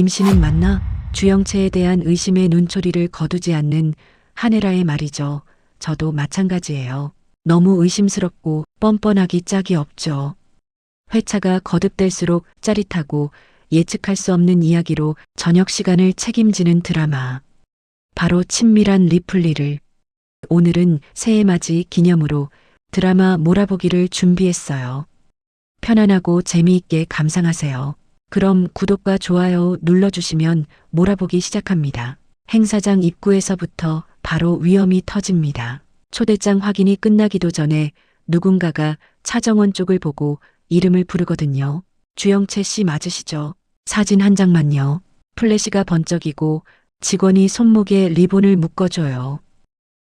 임신은 맞나? 주영채에 대한 의심의 눈초리를 거두지 않는 한혜라의 말이죠. 저도 마찬가지예요. 너무 의심스럽고 뻔뻔하기 짝이 없죠. 회차가 거듭될수록 짜릿하고 예측할 수 없는 이야기로 저녁 시간을 책임지는 드라마. 바로 친밀한 리플리를. 오늘은 새해 맞이 기념으로 드라마 몰아보기를 준비했어요. 편안하고 재미있게 감상하세요. 그럼 구독과 좋아요 눌러주시면 몰아보기 시작합니다. 행사장 입구에서부터 바로 위험이 터집니다. 초대장 확인이 끝나기도 전에 누군가가 차정원 쪽을 보고 이름을 부르거든요. 주영채 씨 맞으시죠? 사진 한 장만요. 플래시가 번쩍이고 직원이 손목에 리본을 묶어줘요.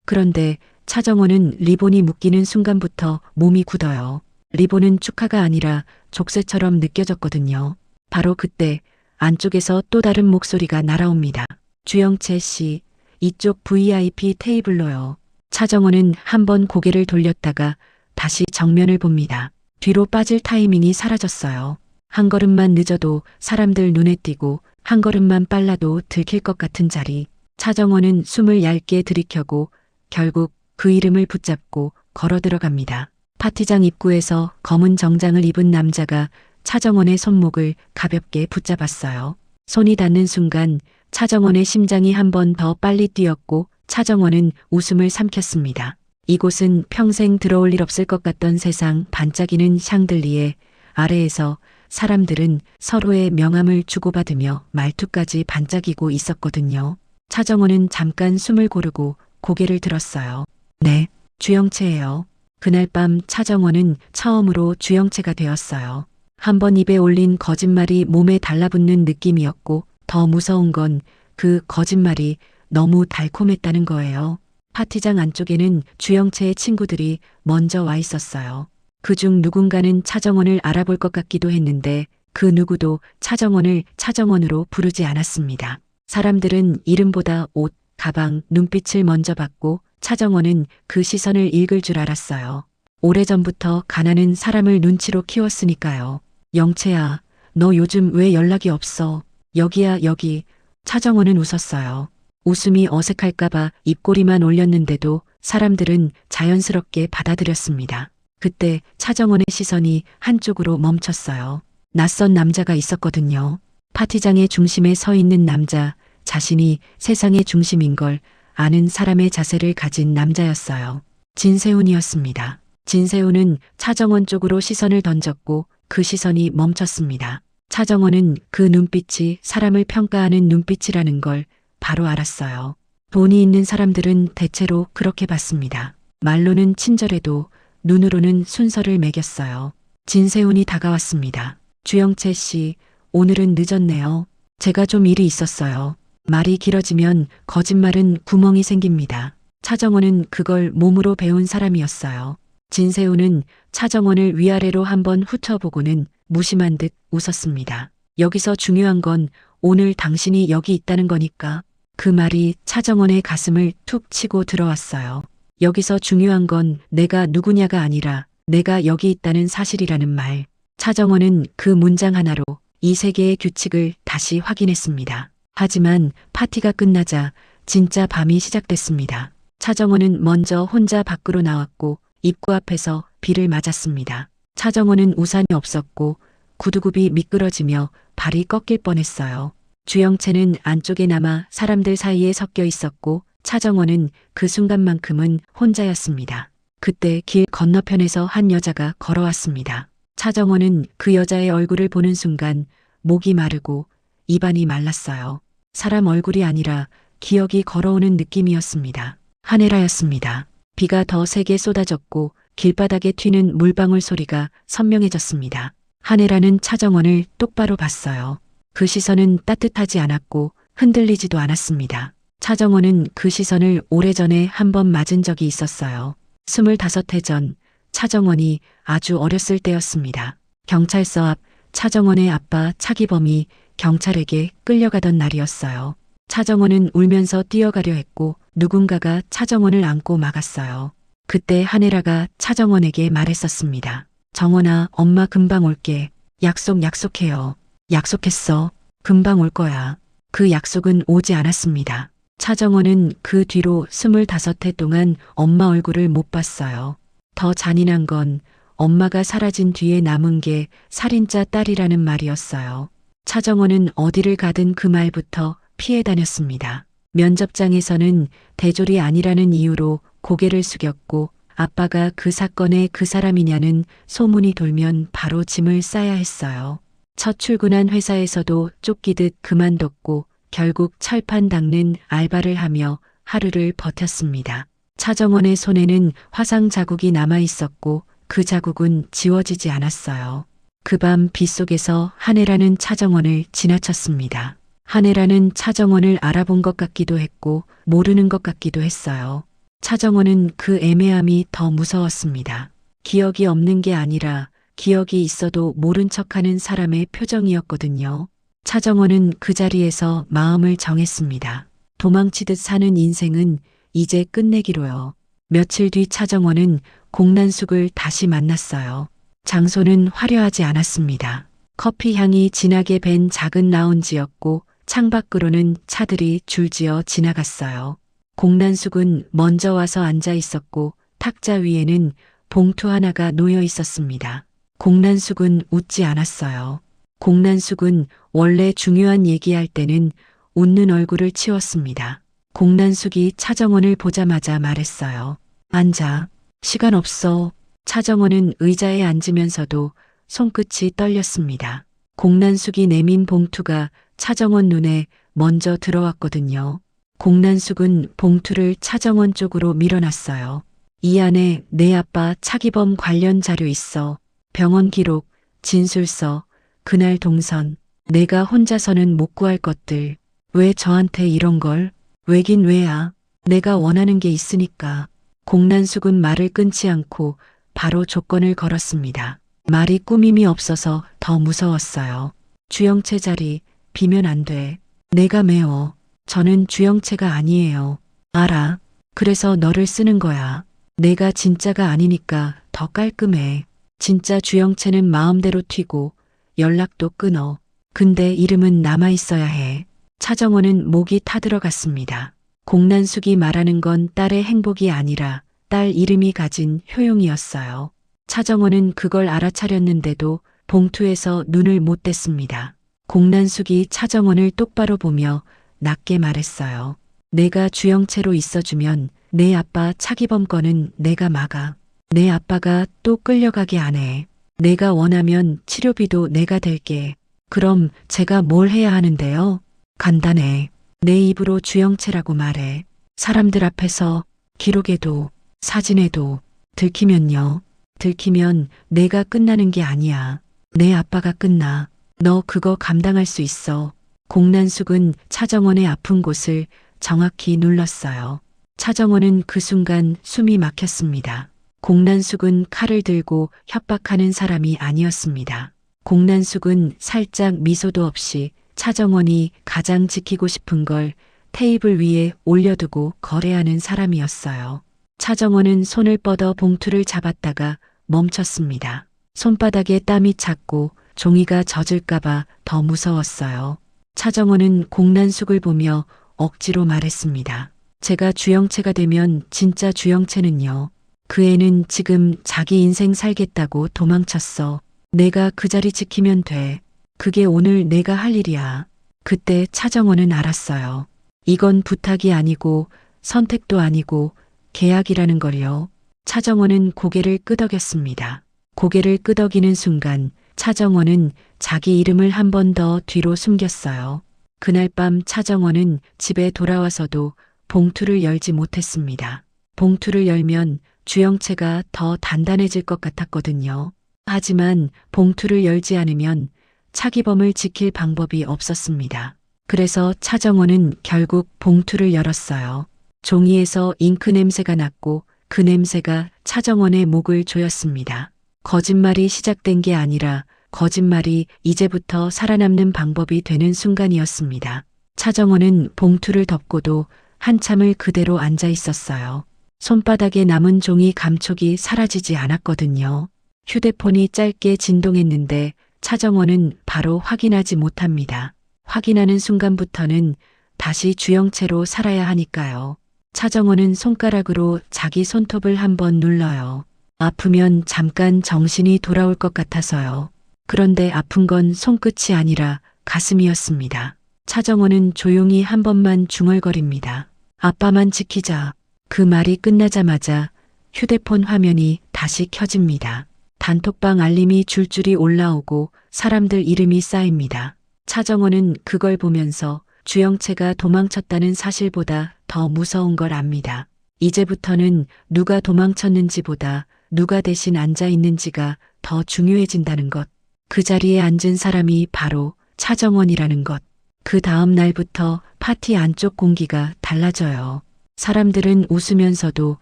그런데 차정원은 리본이 묶이는 순간부터 몸이 굳어요. 리본은 축하가 아니라 족쇄처럼 느껴졌거든요. 바로 그때 안쪽에서 또 다른 목소리가 날아옵니다. 주영채 씨, 이쪽 VIP 테이블로요. 차정원은 한번 고개를 돌렸다가 다시 정면을 봅니다. 뒤로 빠질 타이밍이 사라졌어요. 한 걸음만 늦어도 사람들 눈에 띄고 한 걸음만 빨라도 들킬 것 같은 자리. 차정원은 숨을 얇게 들이켜고 결국 그 이름을 붙잡고 걸어 들어갑니다. 파티장 입구에서 검은 정장을 입은 남자가 차정원의 손목을 가볍게 붙잡았어요. 손이 닿는 순간 차정원의 심장이 한 번 더 빨리 뛰었고 차정원은 웃음을 삼켰습니다. 이곳은 평생 들어올 일 없을 것 같던 세상 반짝이는 샹들리에 아래에서 사람들은 서로의 명함을 주고받으며 말투까지 반짝이고 있었거든요. 차정원은 잠깐 숨을 고르고 고개를 들었어요. 네, 주영채예요. 그날 밤 차정원은 처음으로 주영채가 되었어요. 한번 입에 올린 거짓말이 몸에 달라붙는 느낌이었고 더 무서운 건 그 거짓말이 너무 달콤했다는 거예요. 파티장 안쪽에는 주영채의 친구들이 먼저 와 있었어요. 그중 누군가는 차정원을 알아볼 것 같기도 했는데 그 누구도 차정원을 차정원으로 부르지 않았습니다. 사람들은 이름보다 옷, 가방, 눈빛을 먼저 봤고 차정원은 그 시선을 읽을 줄 알았어요. 오래전부터 가난은 사람을 눈치로 키웠으니까요. 영채야, 너 요즘 왜 연락이 없어? 여기야 여기. 차정원은 웃었어요. 웃음이 어색할까봐 입꼬리만 올렸는데도 사람들은 자연스럽게 받아들였습니다. 그때 차정원의 시선이 한쪽으로 멈췄어요. 낯선 남자가 있었거든요. 파티장의 중심에 서 있는 남자, 자신이 세상의 중심인 걸 아는 사람의 자세를 가진 남자였어요. 진세훈이었습니다. 진세훈은 차정원 쪽으로 시선을 던졌고 그 시선이 멈췄습니다. 차정원은 그 눈빛이 사람을 평가하는 눈빛이라는 걸 바로 알았어요. 돈이 있는 사람들은 대체로 그렇게 봤습니다. 말로는 친절해도 눈으로는 순서를 매겼어요. 진세훈이 다가왔습니다. 주영채 씨, 오늘은 늦었네요. 제가 좀 일이 있었어요. 말이 길어지면 거짓말은 구멍이 생깁니다. 차정원은 그걸 몸으로 배운 사람이었어요. 진세훈은 차정원을 위아래로 한번 훑어보고는 무심한 듯 웃었습니다. 여기서 중요한 건 오늘 당신이 여기 있다는 거니까. 그 말이 차정원의 가슴을 툭 치고 들어왔어요. 여기서 중요한 건 내가 누구냐가 아니라 내가 여기 있다는 사실이라는 말. 차정원은 그 문장 하나로 이 세계의 규칙을 다시 확인했습니다. 하지만 파티가 끝나자 진짜 밤이 시작됐습니다. 차정원은 먼저 혼자 밖으로 나왔고 입구 앞에서 비를 맞았습니다. 차정원은 우산이 없었고 구두굽이 미끄러지며 발이 꺾일 뻔했어요. 주영채는 안쪽에 남아 사람들 사이에 섞여 있었고 차정원은 그 순간만큼은 혼자였습니다. 그때 길 건너편에서 한 여자가 걸어왔습니다. 차정원은 그 여자의 얼굴을 보는 순간 목이 마르고 입안이 말랐어요. 사람 얼굴이 아니라 기억이 걸어오는 느낌이었습니다. 한혜라였습니다. 비가 더 세게 쏟아졌고 길바닥에 튀는 물방울 소리가 선명해졌습니다. 한혜라는 차정원을 똑바로 봤어요. 그 시선은 따뜻하지 않았고 흔들리지도 않았습니다. 차정원은 그 시선을 오래전에 한 번 맞은 적이 있었어요. 25해 전 차정원이 아주 어렸을 때였습니다. 경찰서 앞 차정원의 아빠 차기범이 경찰에게 끌려가던 날이었어요. 차정원은 울면서 뛰어가려 했고 누군가가 차정원을 안고 막았어요. 그때 한혜라가 차정원에게 말했었습니다. 정원아, 엄마 금방 올게. 약속해요. 약속했어. 금방 올 거야. 그 약속은 오지 않았습니다. 차정원은 그 뒤로 25해 동안 엄마 얼굴을 못 봤어요. 더 잔인한 건 엄마가 사라진 뒤에 남은 게 살인자 딸이라는 말이었어요. 차정원은 어디를 가든 그 말부터 피해 다녔습니다. 면접장에서는 대졸이 아니라는 이유로 고개를 숙였고 아빠가 그 사건의 그 사람이냐는 소문이 돌면 바로 짐을 싸야 했어요. 첫 출근한 회사에서도 쫓기듯 그만뒀고 결국 철판 닦는 알바를 하며 하루를 버텼습니다. 차정원의 손에는 화상 자국이 남아 있었고 그 자국은 지워지지 않았어요. 그 밤 빗속에서 한혜라는 차정원을 지나쳤습니다. 한혜라는 차정원을 알아본 것 같기도 했고 모르는 것 같기도 했어요. 차정원은 그 애매함이 더 무서웠습니다. 기억이 없는 게 아니라 기억이 있어도 모른 척하는 사람의 표정이었거든요. 차정원은 그 자리에서 마음을 정했습니다. 도망치듯 사는 인생은 이제 끝내기로요. 며칠 뒤 차정원은 공난숙을 다시 만났어요. 장소는 화려하지 않았습니다. 커피 향이 진하게 밴 작은 라운지였고 창밖으로는 차들이 줄지어 지나갔어요. 공난숙은 먼저 와서 앉아 있었고 탁자 위에는 봉투 하나가 놓여 있었습니다. 공난숙은 웃지 않았어요. 공난숙은 원래 중요한 얘기할 때는 웃는 얼굴을 치웠습니다. 공난숙이 차정원을 보자마자 말했어요. 앉아. 시간 없어. 차정원은 의자에 앉으면서도 손끝이 떨렸습니다. 공난숙이 내민 봉투가 차정원 눈에 먼저 들어왔거든요. 공난숙은 봉투를 차정원 쪽으로 밀어놨어요. 이 안에 내 아빠 차기범 관련 자료 있어. 병원 기록, 진술서, 그날 동선, 내가 혼자서는 못 구할 것들. 왜 저한테 이런 걸? 왜긴 왜야? 내가 원하는 게 있으니까. 공난숙은 말을 끊지 않고 바로 조건을 걸었습니다. 말이 꾸밈이 없어서 더 무서웠어요. 주영채 자리 비면 안 돼. 내가 매워. 저는 주영채가 아니에요. 알아. 그래서 너를 쓰는 거야. 내가 진짜가 아니니까 더 깔끔해. 진짜 주영채는 마음대로 튀고 연락도 끊어. 근데 이름은 남아 있어야 해. 차정원은 목이 타들어갔습니다. 공난숙이 말하는 건 딸의 행복이 아니라 딸 이름이 가진 효용이었어요. 차정원은 그걸 알아차렸는데도 봉투에서 눈을 못 뗐습니다. 공난숙이 차정원을 똑바로 보며 낮게 말했어요. 내가 주영채로 있어주면 내 아빠 차기범 건은 내가 막아. 내 아빠가 또 끌려가게 안 해. 내가 원하면 치료비도 내가 댈게. 그럼 제가 뭘 해야 하는데요? 간단해. 내 입으로 주영채라고 말해. 사람들 앞에서, 기록에도, 사진에도. 들키면요. 들키면 내가 끝나는 게 아니야. 내 아빠가 끝나. 너 그거 감당할 수 있어. 공난숙은 차정원의 아픈 곳을 정확히 눌렀어요. 차정원은 그 순간 숨이 막혔습니다. 공난숙은 칼을 들고 협박하는 사람이 아니었습니다. 공난숙은 살짝 미소도 없이 차정원이 가장 지키고 싶은 걸 테이블 위에 올려두고 거래하는 사람이었어요. 차정원은 손을 뻗어 봉투를 잡았다가 멈췄습니다. 손바닥에 땀이 찼고 종이가 젖을까봐 더 무서웠어요. 차정원은 공난숙을 보며 억지로 말했습니다. 제가 주영채가 되면 진짜 주영채는요. 그 애는 지금 자기 인생 살겠다고 도망쳤어. 내가 그 자리 지키면 돼. 그게 오늘 내가 할 일이야. 그때 차정원은 알았어요. 이건 부탁이 아니고 선택도 아니고 계약이라는 걸요. 차정원은 고개를 끄덕였습니다. 고개를 끄덕이는 순간 차정원은 자기 이름을 한 번 더 뒤로 숨겼어요. 그날 밤 차정원은 집에 돌아와서도 봉투를 열지 못했습니다. 봉투를 열면 주영채가 더 단단해질 것 같았거든요. 하지만 봉투를 열지 않으면 차기범을 지킬 방법이 없었습니다. 그래서 차정원은 결국 봉투를 열었어요. 종이에서 잉크 냄새가 났고 그 냄새가 차정원의 목을 조였습니다. 거짓말이 시작된 게 아니라 거짓말이 이제부터 살아남는 방법이 되는 순간이었습니다. 차정원은 봉투를 덮고도 한참을 그대로 앉아 있었어요. 손바닥에 남은 종이 감촉이 사라지지 않았거든요. 휴대폰이 짧게 진동했는데 차정원은 바로 확인하지 못합니다. 확인하는 순간부터는 다시 주영채로 살아야 하니까요. 차정원은 손가락으로 자기 손톱을 한번 눌러요. 아프면 잠깐 정신이 돌아올 것 같아서요. 그런데 아픈 건 손끝이 아니라 가슴이었습니다. 차정원은 조용히 한 번만 중얼거립니다. 아빠만 지키자. 그 말이 끝나자마자 휴대폰 화면이 다시 켜집니다. 단톡방 알림이 줄줄이 올라오고 사람들 이름이 쌓입니다. 차정원은 그걸 보면서 주영채가 도망쳤다는 사실보다 더 무서운 걸 압니다. 이제부터는 누가 도망쳤는지보다 누가 대신 앉아 있는지가 더 중요해진다는 것. 그 자리에 앉은 사람이 바로 차정원이라는 것. 그 다음 날부터 파티 안쪽 공기가 달라져요. 사람들은 웃으면서도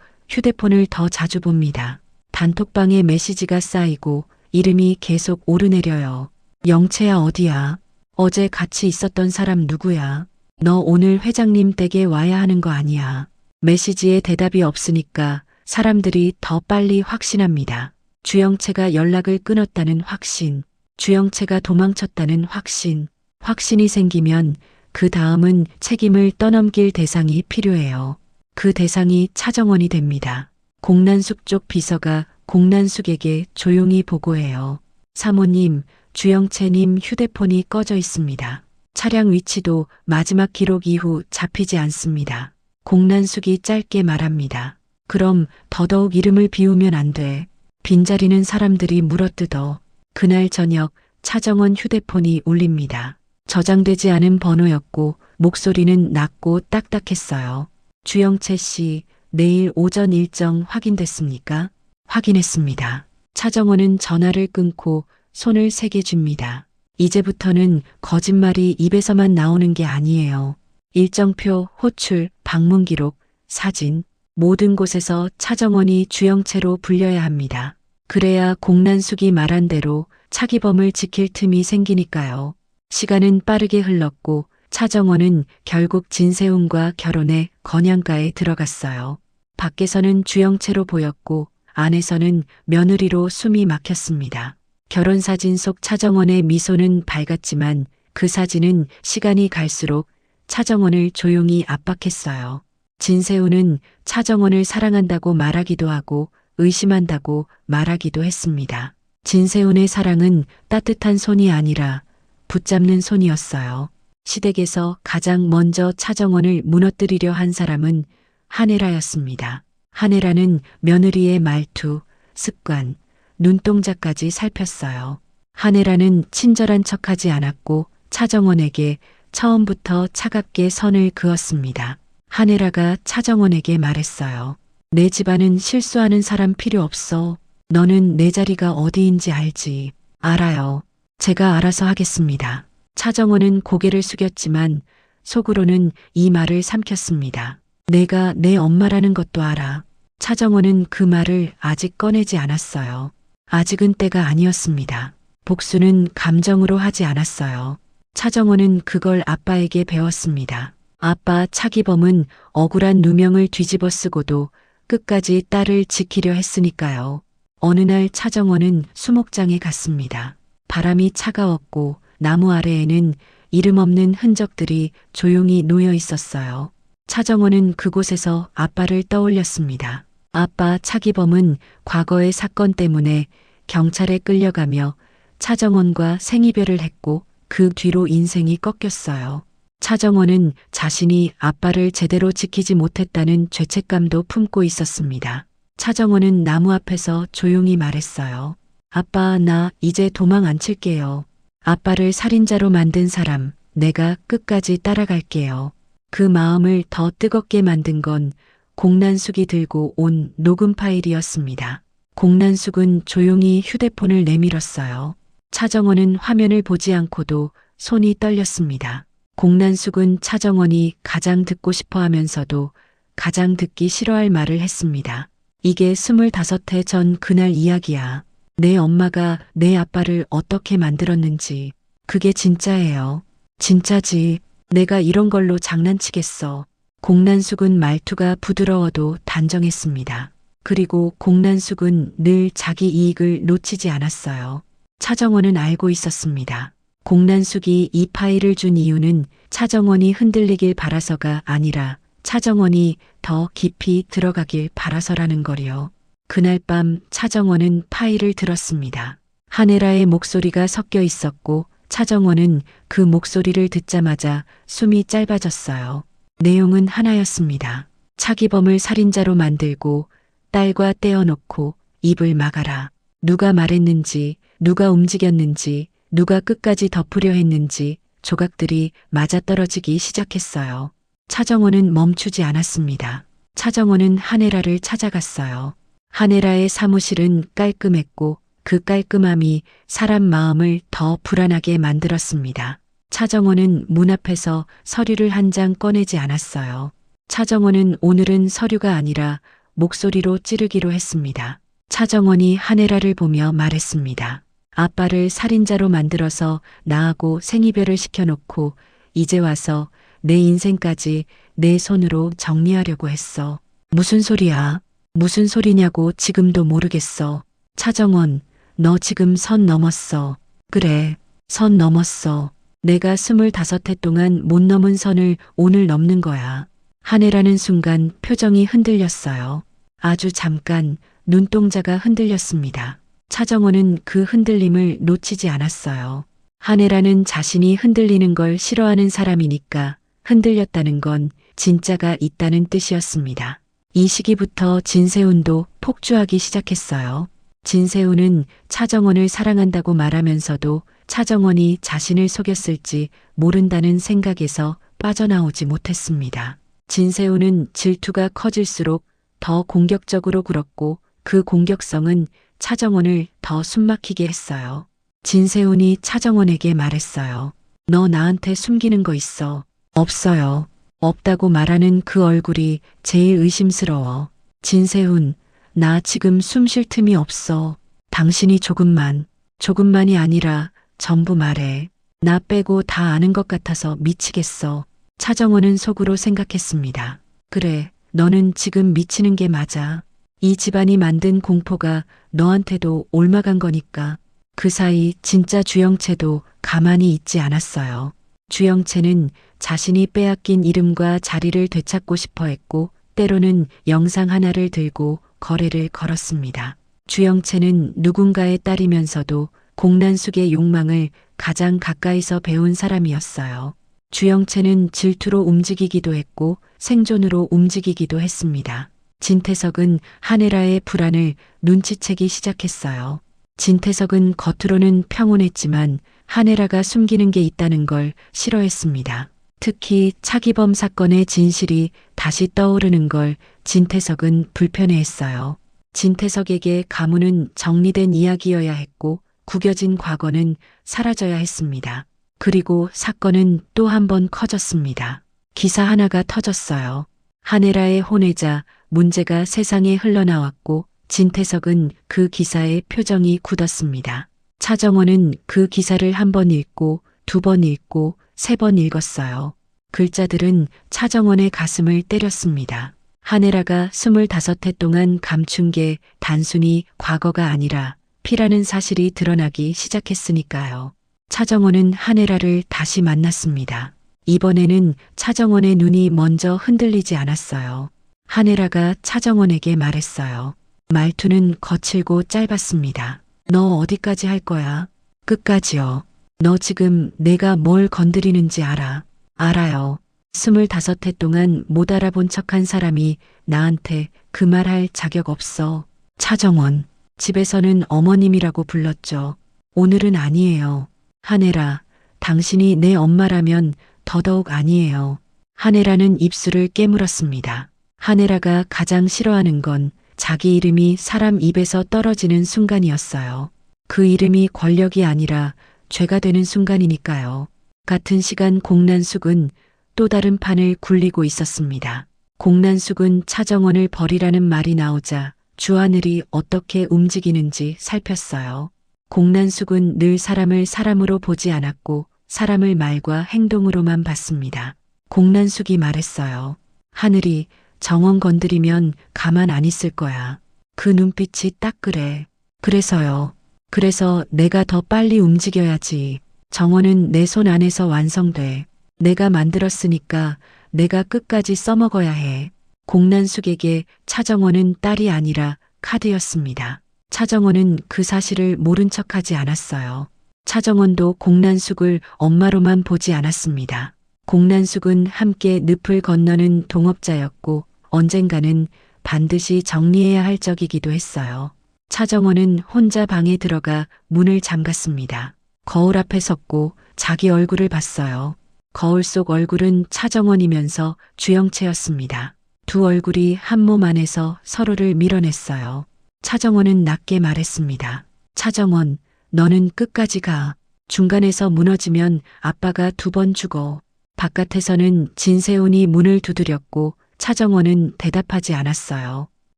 휴대폰을 더 자주 봅니다. 단톡방에 메시지가 쌓이고 이름이 계속 오르내려요. 영채야 어디야? 어제 같이 있었던 사람 누구야? 너 오늘 회장님 댁에 와야 하는 거 아니야? 메시지에 대답이 없으니까 사람들이 더 빨리 확신합니다. 주영채가 연락을 끊었다는 확신, 주영채가 도망쳤다는 확신. 확신이 생기면 그 다음은 책임을 떠넘길 대상이 필요해요. 그 대상이 차정원이 됩니다. 공난숙 쪽 비서가 공난숙에게 조용히 보고해요. 사모님, 주영채님 휴대폰이 꺼져 있습니다. 차량 위치도 마지막 기록 이후 잡히지 않습니다. 공난숙이 짧게 말합니다. 그럼 더더욱 이름을 비우면 안 돼. 빈자리는 사람들이 물어뜯어. 그날 저녁 차정원 휴대폰이 울립니다. 저장되지 않은 번호였고 목소리는 낮고 딱딱했어요. 주영채 씨, 내일 오전 일정 확인됐습니까? 확인했습니다. 차정원은 전화를 끊고 손을 세게 줍니다. 이제부터는 거짓말이 입에서만 나오는 게 아니에요. 일정표, 호출, 방문 기록, 사진, 모든 곳에서 차정원이 주영채로 불려야 합니다. 그래야 공난숙이 말한 대로 차기범을 지킬 틈이 생기니까요. 시간은 빠르게 흘렀고 차정원은 결국 진세훈과 결혼해 건양가에 들어갔어요. 밖에서는 주영채로 보였고 안에서는 며느리로 숨이 막혔습니다. 결혼사진 속 차정원의 미소는 밝았지만 그 사진은 시간이 갈수록 차정원을 조용히 압박했어요. 진세훈은 차정원을 사랑한다고 말하기도 하고 의심한다고 말하기도 했습니다. 진세훈의 사랑은 따뜻한 손이 아니라 붙잡는 손이었어요. 시댁에서 가장 먼저 차정원을 무너뜨리려 한 사람은 한혜라였습니다. 한혜라는 며느리의 말투, 습관, 눈동자까지 살폈어요. 한혜라는 친절한 척하지 않았고 차정원에게 처음부터 차갑게 선을 그었습니다. 한혜라가 차정원에게 말했어요. 내 집안은 실수하는 사람 필요 없어. 너는 내 자리가 어디인지 알지. 알아요. 제가 알아서 하겠습니다. 차정원은 고개를 숙였지만 속으로는 이 말을 삼켰습니다. 내가 내 엄마라는 것도 알아. 차정원은 그 말을 아직 꺼내지 않았어요. 아직은 때가 아니었습니다. 복수는 감정으로 하지 않았어요. 차정원은 그걸 아빠에게 배웠습니다. 아빠 차기범은 억울한 누명을 뒤집어 쓰고도 끝까지 딸을 지키려 했으니까요. 어느 날 차정원은 수목장에 갔습니다. 바람이 차가웠고 나무 아래에는 이름 없는 흔적들이 조용히 놓여 있었어요. 차정원은 그곳에서 아빠를 떠올렸습니다. 아빠 차기범은 과거의 사건 때문에 경찰에 끌려가며 차정원과 생이별을 했고 그 뒤로 인생이 꺾였어요. 차정원은 자신이 아빠를 제대로 지키지 못했다는 죄책감도 품고 있었습니다. 차정원은 나무 앞에서 조용히 말했어요. 아빠, 나 이제 도망 안 칠게요. 아빠를 살인자로 만든 사람, 내가 끝까지 따라갈게요. 그 마음을 더 뜨겁게 만든 건 공난숙이 들고 온 녹음 파일이었습니다. 공난숙은 조용히 휴대폰을 내밀었어요. 차정원은 화면을 보지 않고도 손이 떨렸습니다. 공난숙은 차정원이 가장 듣고 싶어 하면서도 가장 듣기 싫어할 말을 했습니다. 이게 25해 전 그날 이야기야. 내 엄마가 내 아빠를 어떻게 만들었는지. 그게 진짜예요. 진짜지. 내가 이런 걸로 장난치겠어. 공난숙은 말투가 부드러워도 단정했습니다. 그리고 공난숙은 늘 자기 이익을 놓치지 않았어요. 차정원은 알고 있었습니다. 공난숙이 이 파일을 준 이유는 차정원이 흔들리길 바라서가 아니라 차정원이 더 깊이 들어가길 바라서라는 거리요. 그날 밤 차정원은 파일을 들었습니다. 한혜라의 목소리가 섞여 있었고 차정원은 그 목소리를 듣자마자 숨이 짧아졌어요. 내용은 하나였습니다. 차기범을 살인자로 만들고 딸과 떼어놓고 입을 막아라. 누가 말했는지, 누가 움직였는지, 누가 끝까지 덮으려 했는지 조각들이 맞아떨어지기 시작했어요. 차정원은 멈추지 않았습니다. 차정원은 한혜라를 찾아갔어요. 한혜라의 사무실은 깔끔했고 그 깔끔함이 사람 마음을 더 불안하게 만들었습니다. 차정원은 문 앞에서 서류를 한 장 꺼내지 않았어요. 차정원은 오늘은 서류가 아니라 목소리로 찌르기로 했습니다. 차정원이 한혜라를 보며 말했습니다. 아빠를 살인자로 만들어서 나하고 생이별을 시켜놓고 이제 와서 내 인생까지 내 손으로 정리하려고 했어. 무슨 소리야? 무슨 소리냐고 지금도 모르겠어. 차정원, 너 지금 선 넘었어. 그래, 선 넘었어. 내가 25해 동안 못 넘은 선을 오늘 넘는 거야. 한혜라는 순간 표정이 흔들렸어요. 아주 잠깐 눈동자가 흔들렸습니다. 차정원은 그 흔들림을 놓치지 않았어요. 한혜라는 자신이 흔들리는 걸 싫어하는 사람이니까 흔들렸다는 건 진짜가 있다는 뜻이었습니다. 이 시기부터 진세훈도 폭주하기 시작했어요. 진세훈은 차정원을 사랑한다고 말하면서도 차정원이 자신을 속였을지 모른다는 생각에서 빠져나오지 못했습니다. 진세훈은 질투가 커질수록 더 공격적으로 굴었고 그 공격성은 차정원을 더 숨막히게 했어요. 진세훈이 차정원에게 말했어요. 너 나한테 숨기는 거 있어. 없어요. 없다고 말하는 그 얼굴이 제일 의심스러워. 진세훈, 나 지금 숨 쉴 틈이 없어. 당신이 조금만이 아니라 전부 말해. 나 빼고 다 아는 것 같아서 미치겠어. 차정원은 속으로 생각했습니다. 그래, 너는 지금 미치는 게 맞아. 이 집안이 만든 공포가 너한테도 옮아간 거니까. 그 사이 진짜 주영채도 가만히 있지 않았어요. 주영채는 자신이 빼앗긴 이름과 자리를 되찾고 싶어 했고 때로는 영상 하나를 들고 거래를 걸었습니다. 주영채는 누군가의 딸이면서도 공난숙의 욕망을 가장 가까이서 배운 사람이었어요. 주영채는 질투로 움직이기도 했고 생존으로 움직이기도 했습니다. 진태석은 한혜라의 불안을 눈치채기 시작했어요. 진태석은 겉으로는 평온했지만 한혜라가 숨기는 게 있다는 걸 싫어했습니다. 특히 차기범 사건의 진실이 다시 떠오르는 걸 진태석은 불편해했어요. 진태석에게 가문은 정리된 이야기여야 했고 구겨진 과거는 사라져야 했습니다. 그리고 사건은 또 한 번 커졌습니다. 기사 하나가 터졌어요. 한혜라의 혼외자 문제가 세상에 흘러나왔고 진태석은 그 기사에 표정이 굳었습니다. 차정원은 그 기사를 한 번 읽고 두 번 읽고 세 번 읽었어요. 글자들은 차정원의 가슴을 때렸습니다. 한혜라가 25해 동안 감춘 게 단순히 과거가 아니라 피라는 사실이 드러나기 시작했으니까요. 차정원은 한혜라를 다시 만났습니다. 이번에는 차정원의 눈이 먼저 흔들리지 않았어요. 한혜라가 차정원에게 말했어요. 말투는 거칠고 짧았습니다. 너 어디까지 할 거야? 끝까지요. 너 지금 내가 뭘 건드리는지 알아. 알아요. 25해 동안 못 알아본 척한 사람이 나한테 그 말 할 자격 없어. 차정원. 집에서는 어머님이라고 불렀죠. 오늘은 아니에요. 한혜라, 당신이 내 엄마라면 더더욱 아니에요. 한혜라는 입술을 깨물었습니다. 한혜라가 가장 싫어하는 건 자기 이름이 사람 입에서 떨어지는 순간이었어요. 그 이름이 권력이 아니라 죄가 되는 순간이니까요. 같은 시간 공난숙은 또 다른 판을 굴리고 있었습니다. 공난숙은 차정원을 버리라는 말이 나오자 주하늘이 어떻게 움직이는지 살폈어요. 공난숙은 늘 사람을 사람으로 보지 않았고 사람을 말과 행동으로만 봤습니다. 공난숙이 말했어요. 하늘이 정원 건드리면 가만 안 있을 거야. 그 눈빛이 딱 그래. 그래서요. 그래서 내가 더 빨리 움직여야지. 정원은 내 손 안에서 완성돼. 내가 만들었으니까 내가 끝까지 써먹어야 해. 공난숙에게 차정원은 딸이 아니라 카드였습니다. 차정원은 그 사실을 모른 척하지 않았어요. 차정원도 공난숙을 엄마로만 보지 않았습니다. 공난숙은 함께 늪을 건너는 동업자였고 언젠가는 반드시 정리해야 할 적이기도 했어요. 차정원은 혼자 방에 들어가 문을 잠갔습니다. 거울 앞에 섰고 자기 얼굴을 봤어요. 거울 속 얼굴은 차정원이면서 주영채였습니다. 두 얼굴이 한 몸 안에서 서로를 밀어냈어요. 차정원은 낮게 말했습니다. 차정원, 너는 끝까지 가. 중간에서 무너지면 아빠가 2번 죽어. 바깥에서는 진세훈이 문을 두드렸고 차정원은 대답하지 않았어요.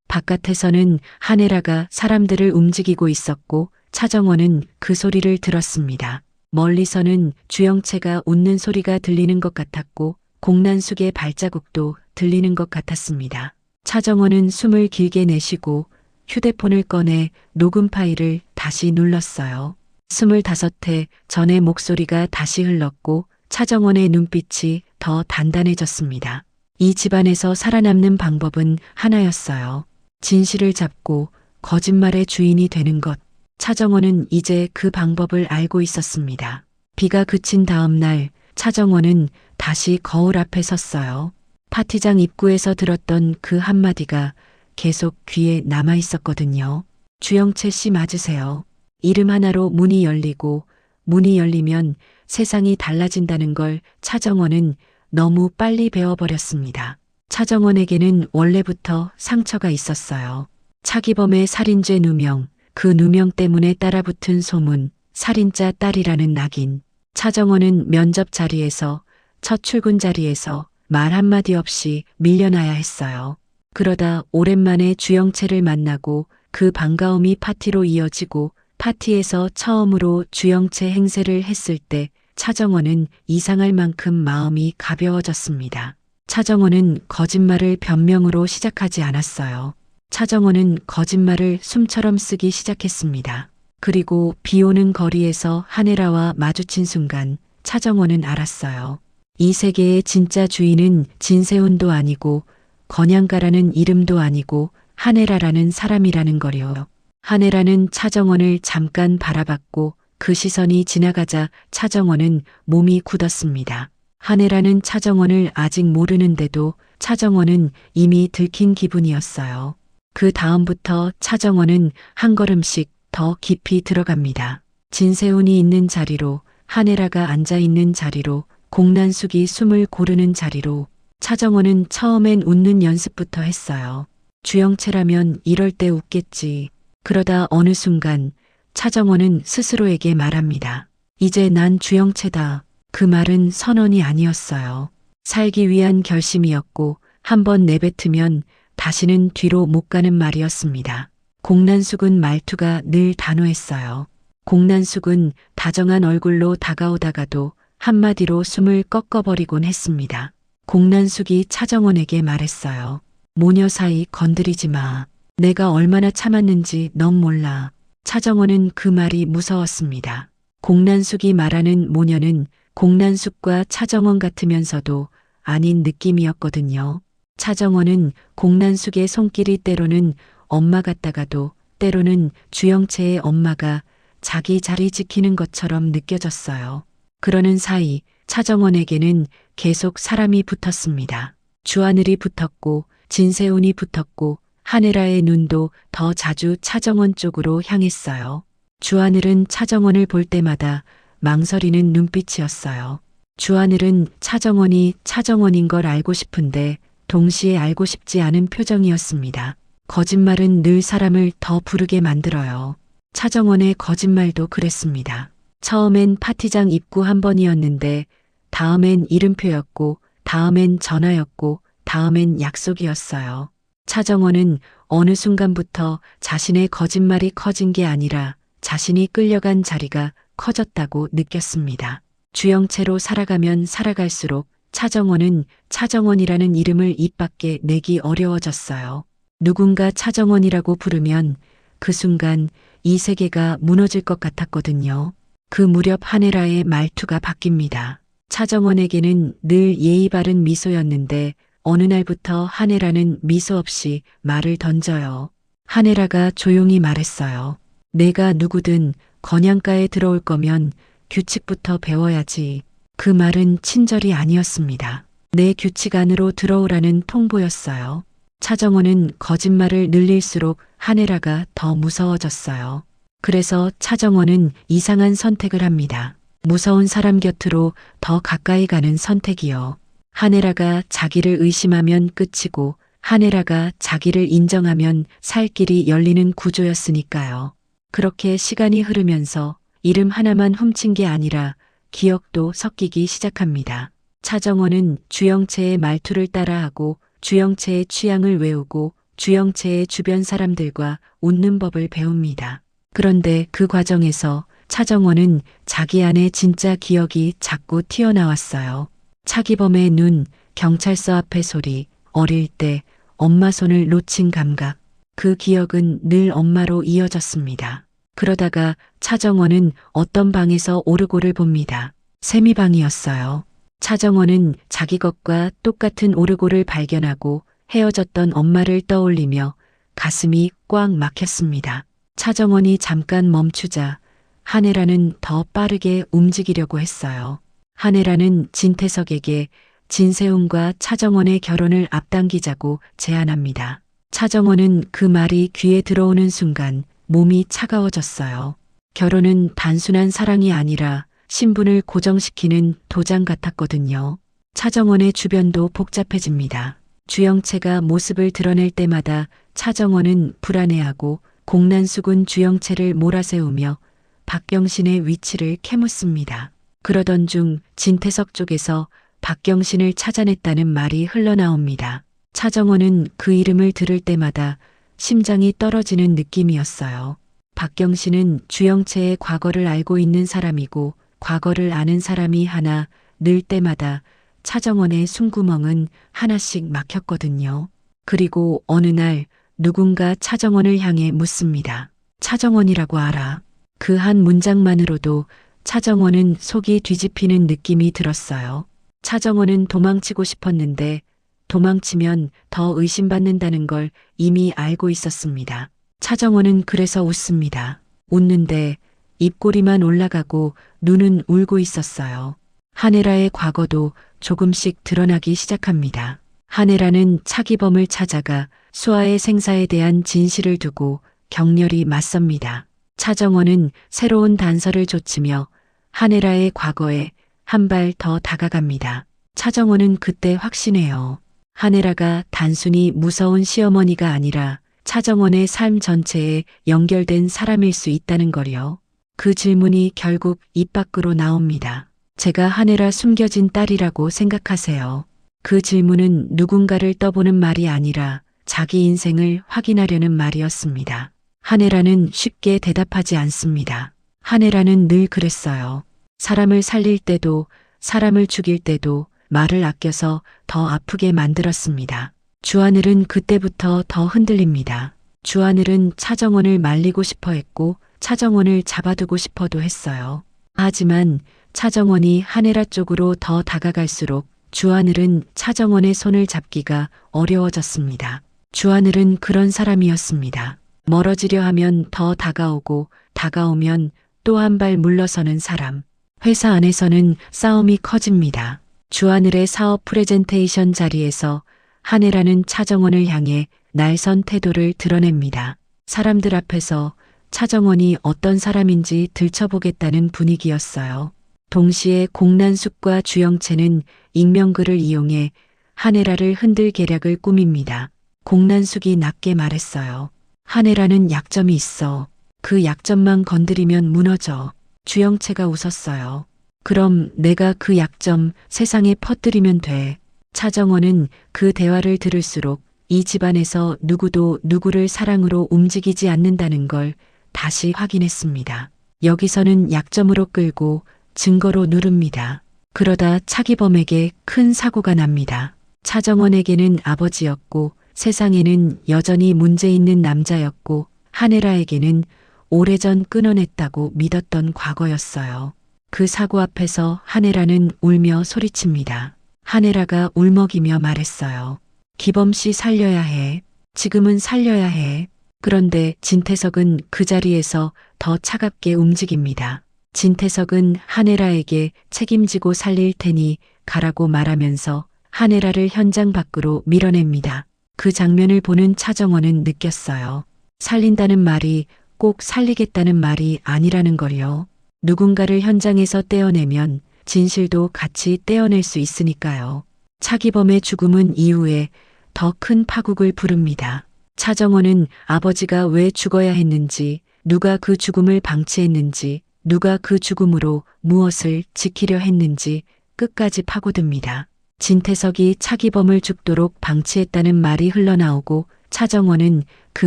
바깥에서는 한혜라가 사람들을 움직이고 있었고 차정원은 그 소리를 들었습니다. 멀리서는 주영채가 웃는 소리가 들리는 것 같았고 공난숙의 발자국도 들리는 것 같았습니다. 차정원은 숨을 길게 내쉬고 휴대폰을 꺼내 녹음 파일을 다시 눌렀어요. 25회 전의 목소리가 다시 흘렀고 차정원의 눈빛이 더 단단해졌습니다. 이 집안에서 살아남는 방법은 하나였어요. 진실을 잡고 거짓말의 주인이 되는 것. 차정원은 이제 그 방법을 알고 있었습니다. 비가 그친 다음 날 차정원은 다시 거울 앞에 섰어요. 파티장 입구에서 들었던 그 한마디가 계속 귀에 남아 있었거든요. 주영채 씨 맞으세요. 이름 하나로 문이 열리고 문이 열리면 세상이 달라진다는 걸 차정원은 너무 빨리 배워버렸습니다. 차정원에게는 원래부터 상처가 있었어요. 차기범의 살인죄 누명, 그 누명 때문에 따라붙은 소문, 살인자 딸이라는 낙인. 차정원은 면접 자리에서, 첫 출근 자리에서 말 한마디 없이 밀려나야 했어요. 그러다 오랜만에 주영채를 만나고 그 반가움이 파티로 이어지고 파티에서 처음으로 주영채 행세를 했을 때 차정원은 이상할 만큼 마음이 가벼워졌습니다. 차정원은 거짓말을 변명으로 시작하지 않았어요. 차정원은 거짓말을 숨처럼 쓰기 시작했습니다. 그리고 비 오는 거리에서 한혜라와 마주친 순간 차정원은 알았어요. 이 세계의 진짜 주인은 진세훈도 아니고 건양가라는 이름도 아니고 한혜라라는 사람이라는 거요. 한혜라는 차정원을 잠깐 바라봤고 그 시선이 지나가자 차정원은 몸이 굳었습니다. 한혜라는 차정원을 아직 모르는데도 차정원은 이미 들킨 기분이었어요. 그 다음부터 차정원은 한 걸음씩 더 깊이 들어갑니다. 진세훈이 있는 자리로, 한혜라가 앉아있는 자리로, 공난숙이 숨을 고르는 자리로. 차정원은 처음엔 웃는 연습부터 했어요. 주영채라면 이럴 때 웃겠지. 그러다 어느 순간 차정원은 스스로에게 말합니다. 이제 난 주영채다. 그 말은 선언이 아니었어요. 살기 위한 결심이었고 한번 내뱉으면 다시는 뒤로 못 가는 말이었습니다. 공난숙은 말투가 늘 단호했어요. 공난숙은 다정한 얼굴로 다가오다가도 한마디로 숨을 꺾어버리곤 했습니다. 공난숙이 차정원에게 말했어요. 모녀 사이 건드리지 마. 내가 얼마나 참았는지 넌 몰라. 차정원은 그 말이 무서웠습니다. 공난숙이 말하는 모녀는 공난숙과 차정원 같으면서도 아닌 느낌이었거든요. 차정원은 공난숙의 손길이 때로는 엄마 같다가도 때로는 주영채의 엄마가 자기 자리 지키는 것처럼 느껴졌어요. 그러는 사이 차정원에게는 계속 사람이 붙었습니다. 주하늘이 붙었고 진세훈이 붙었고 한혜라의 눈도 더 자주 차정원 쪽으로 향했어요. 주하늘은 차정원을 볼 때마다 망설이는 눈빛이었어요. 주하늘은 차정원이 차정원인 걸 알고 싶은데 동시에 알고 싶지 않은 표정이었습니다. 거짓말은 늘 사람을 더 부르게 만들어요. 차정원의 거짓말도 그랬습니다. 처음엔 파티장 입구 한 번이었는데 다음엔 이름표였고 다음엔 전화였고 다음엔 약속이었어요. 차정원은 어느 순간부터 자신의 거짓말이 커진 게 아니라 자신이 끌려간 자리가 커졌다고 느꼈습니다. 주영채로 살아가면 살아갈수록 차정원은 차정원이라는 이름을 입 밖에 내기 어려워졌어요. 누군가 차정원이라고 부르면 그 순간 이 세계가 무너질 것 같았거든요. 그 무렵 한혜라의 말투가 바뀝니다. 차정원에게는 늘 예의 바른 미소였는데 어느 날부터 한혜라는 미소 없이 말을 던져요. 한혜라가 조용히 말했어요. 내가 누구든 건양가에 들어올 거면 규칙부터 배워야지. 그 말은 친절이 아니었습니다. 내 규칙 안으로 들어오라는 통보였어요. 차정원은 거짓말을 늘릴수록 한혜라가 더 무서워졌어요. 그래서 차정원은 이상한 선택을 합니다. 무서운 사람 곁으로 더 가까이 가는 선택이요. 한혜라가 자기를 의심하면 끝이고 한혜라가 자기를 인정하면 살 길이 열리는 구조였으니까요. 그렇게 시간이 흐르면서 이름 하나만 훔친 게 아니라 기억도 섞이기 시작합니다. 차정원은 주영채의 말투를 따라하고 주영채의 취향을 외우고 주영채의 주변 사람들과 웃는 법을 배웁니다. 그런데 그 과정에서 차정원은 자기 안에 진짜 기억이 자꾸 튀어나왔어요. 차기범의 눈, 경찰서 앞의 소리, 어릴 때 엄마 손을 놓친 감각. 그 기억은 늘 엄마로 이어졌습니다. 그러다가 차정원은 어떤 방에서 오르골을 봅니다. 세미방이었어요. 차정원은 자기 것과 똑같은 오르골을 발견하고 헤어졌던 엄마를 떠올리며 가슴이 꽉 막혔습니다. 차정원이 잠깐 멈추자 한혜라는 더 빠르게 움직이려고 했어요. 한혜라는 진태석에게 진세훈과 차정원의 결혼을 앞당기자고 제안합니다. 차정원은 그 말이 귀에 들어오는 순간 몸이 차가워졌어요. 결혼은 단순한 사랑이 아니라 신분을 고정시키는 도장 같았거든요. 차정원의 주변도 복잡해집니다. 주영채가 모습을 드러낼 때마다 차정원은 불안해하고 공난숙은 주영채를 몰아세우며 박경신의 위치를 캐묻습니다. 그러던 중 진태석 쪽에서 박경신을 찾아냈다는 말이 흘러나옵니다. 차정원은 그 이름을 들을 때마다 심장이 떨어지는 느낌이었어요. 박경신은 주영채의 과거를 알고 있는 사람이고 과거를 아는 사람이 하나 늘 때마다 차정원의 숨구멍은 하나씩 막혔거든요. 그리고 어느 날 누군가 차정원을 향해 묻습니다. 차정원이라고 알아. 그 한 문장만으로도 차정원은 속이 뒤집히는 느낌이 들었어요. 차정원은 도망치고 싶었는데 도망치면 더 의심받는다는 걸 이미 알고 있었습니다. 차정원은 그래서 웃습니다. 웃는데 입꼬리만 올라가고 눈은 울고 있었어요. 한혜라의 과거도 조금씩 드러나기 시작합니다. 한혜라는 차기범을 찾아가 수아의 생사에 대한 진실을 두고 격렬히 맞섭니다. 차정원은 새로운 단서를 좇으며 한혜라의 과거에 한 발 더 다가갑니다. 차정원은 그때 확신해요. 한혜라가 단순히 무서운 시어머니가 아니라 차정원의 삶 전체에 연결된 사람일 수 있다는 걸요. 그 질문이 결국 입 밖으로 나옵니다. 제가 한혜라 숨겨진 딸이라고 생각하세요? 그 질문은 누군가를 떠보는 말이 아니라 자기 인생을 확인하려는 말이었습니다. 한혜라는 쉽게 대답하지 않습니다. 한혜라는 늘 그랬어요. 사람을 살릴 때도 사람을 죽일 때도 말을 아껴서 더 아프게 만들었습니다. 주하늘은 그때부터 더 흔들립니다. 주하늘은 차정원을 말리고 싶어 했고 차정원을 잡아두고 싶어도 했어요. 하지만 차정원이 한혜라 쪽으로 더 다가갈수록 주하늘은 차정원의 손을 잡기가 어려워졌습니다. 주하늘은 그런 사람이었습니다. 멀어지려 하면 더 다가오고 다가오면 또 한 발 물러서는 사람. 회사 안에서는 싸움이 커집니다. 주하늘의 사업 프레젠테이션 자리에서 한혜라는 차정원을 향해 날선 태도를 드러냅니다. 사람들 앞에서 차정원이 어떤 사람인지 들춰보겠다는 분위기였어요. 동시에 공난숙과 주영채는 익명글을 이용해 한혜라를 흔들 계략을 꾸밉니다. 공난숙이 낮게 말했어요. 한혜라는 약점이 있어. 그 약점만 건드리면 무너져. 주영채가 웃었어요. 그럼 내가 그 약점 세상에 퍼뜨리면 돼. 차정원은 그 대화를 들을수록 이 집안에서 누구도 누구를 사랑으로 움직이지 않는다는 걸 다시 확인했습니다. 여기서는 약점으로 끌고 증거로 누릅니다. 그러다 차기범에게 큰 사고가 납니다. 차정원에게는 아버지였고 세상에는 여전히 문제 있는 남자였고 한혜라에게는 오래전 끊어냈다고 믿었던 과거였어요. 그 사고 앞에서 한혜라는 울며 소리칩니다. 한혜라가 울먹이며 말했어요. 기범 씨 살려야 해. 지금은 살려야 해. 그런데 진태석은 그 자리에서 더 차갑게 움직입니다. 진태석은 한혜라에게 책임지고 살릴 테니 가라고 말하면서 한혜라를 현장 밖으로 밀어냅니다. 그 장면을 보는 차정원은 느꼈어요. 살린다는 말이 꼭 살리겠다는 말이 아니라는 걸요. 누군가를 현장에서 떼어내면 진실도 같이 떼어낼 수 있으니까요. 차기범의 죽음은 이후에 더 큰 파국을 부릅니다. 차정원은 아버지가 왜 죽어야 했는지, 누가 그 죽음을 방치했는지, 누가 그 죽음으로 무엇을 지키려 했는지 끝까지 파고듭니다. 진태석이 차기범을 죽도록 방치했다는 말이 흘러나오고 차정원은 그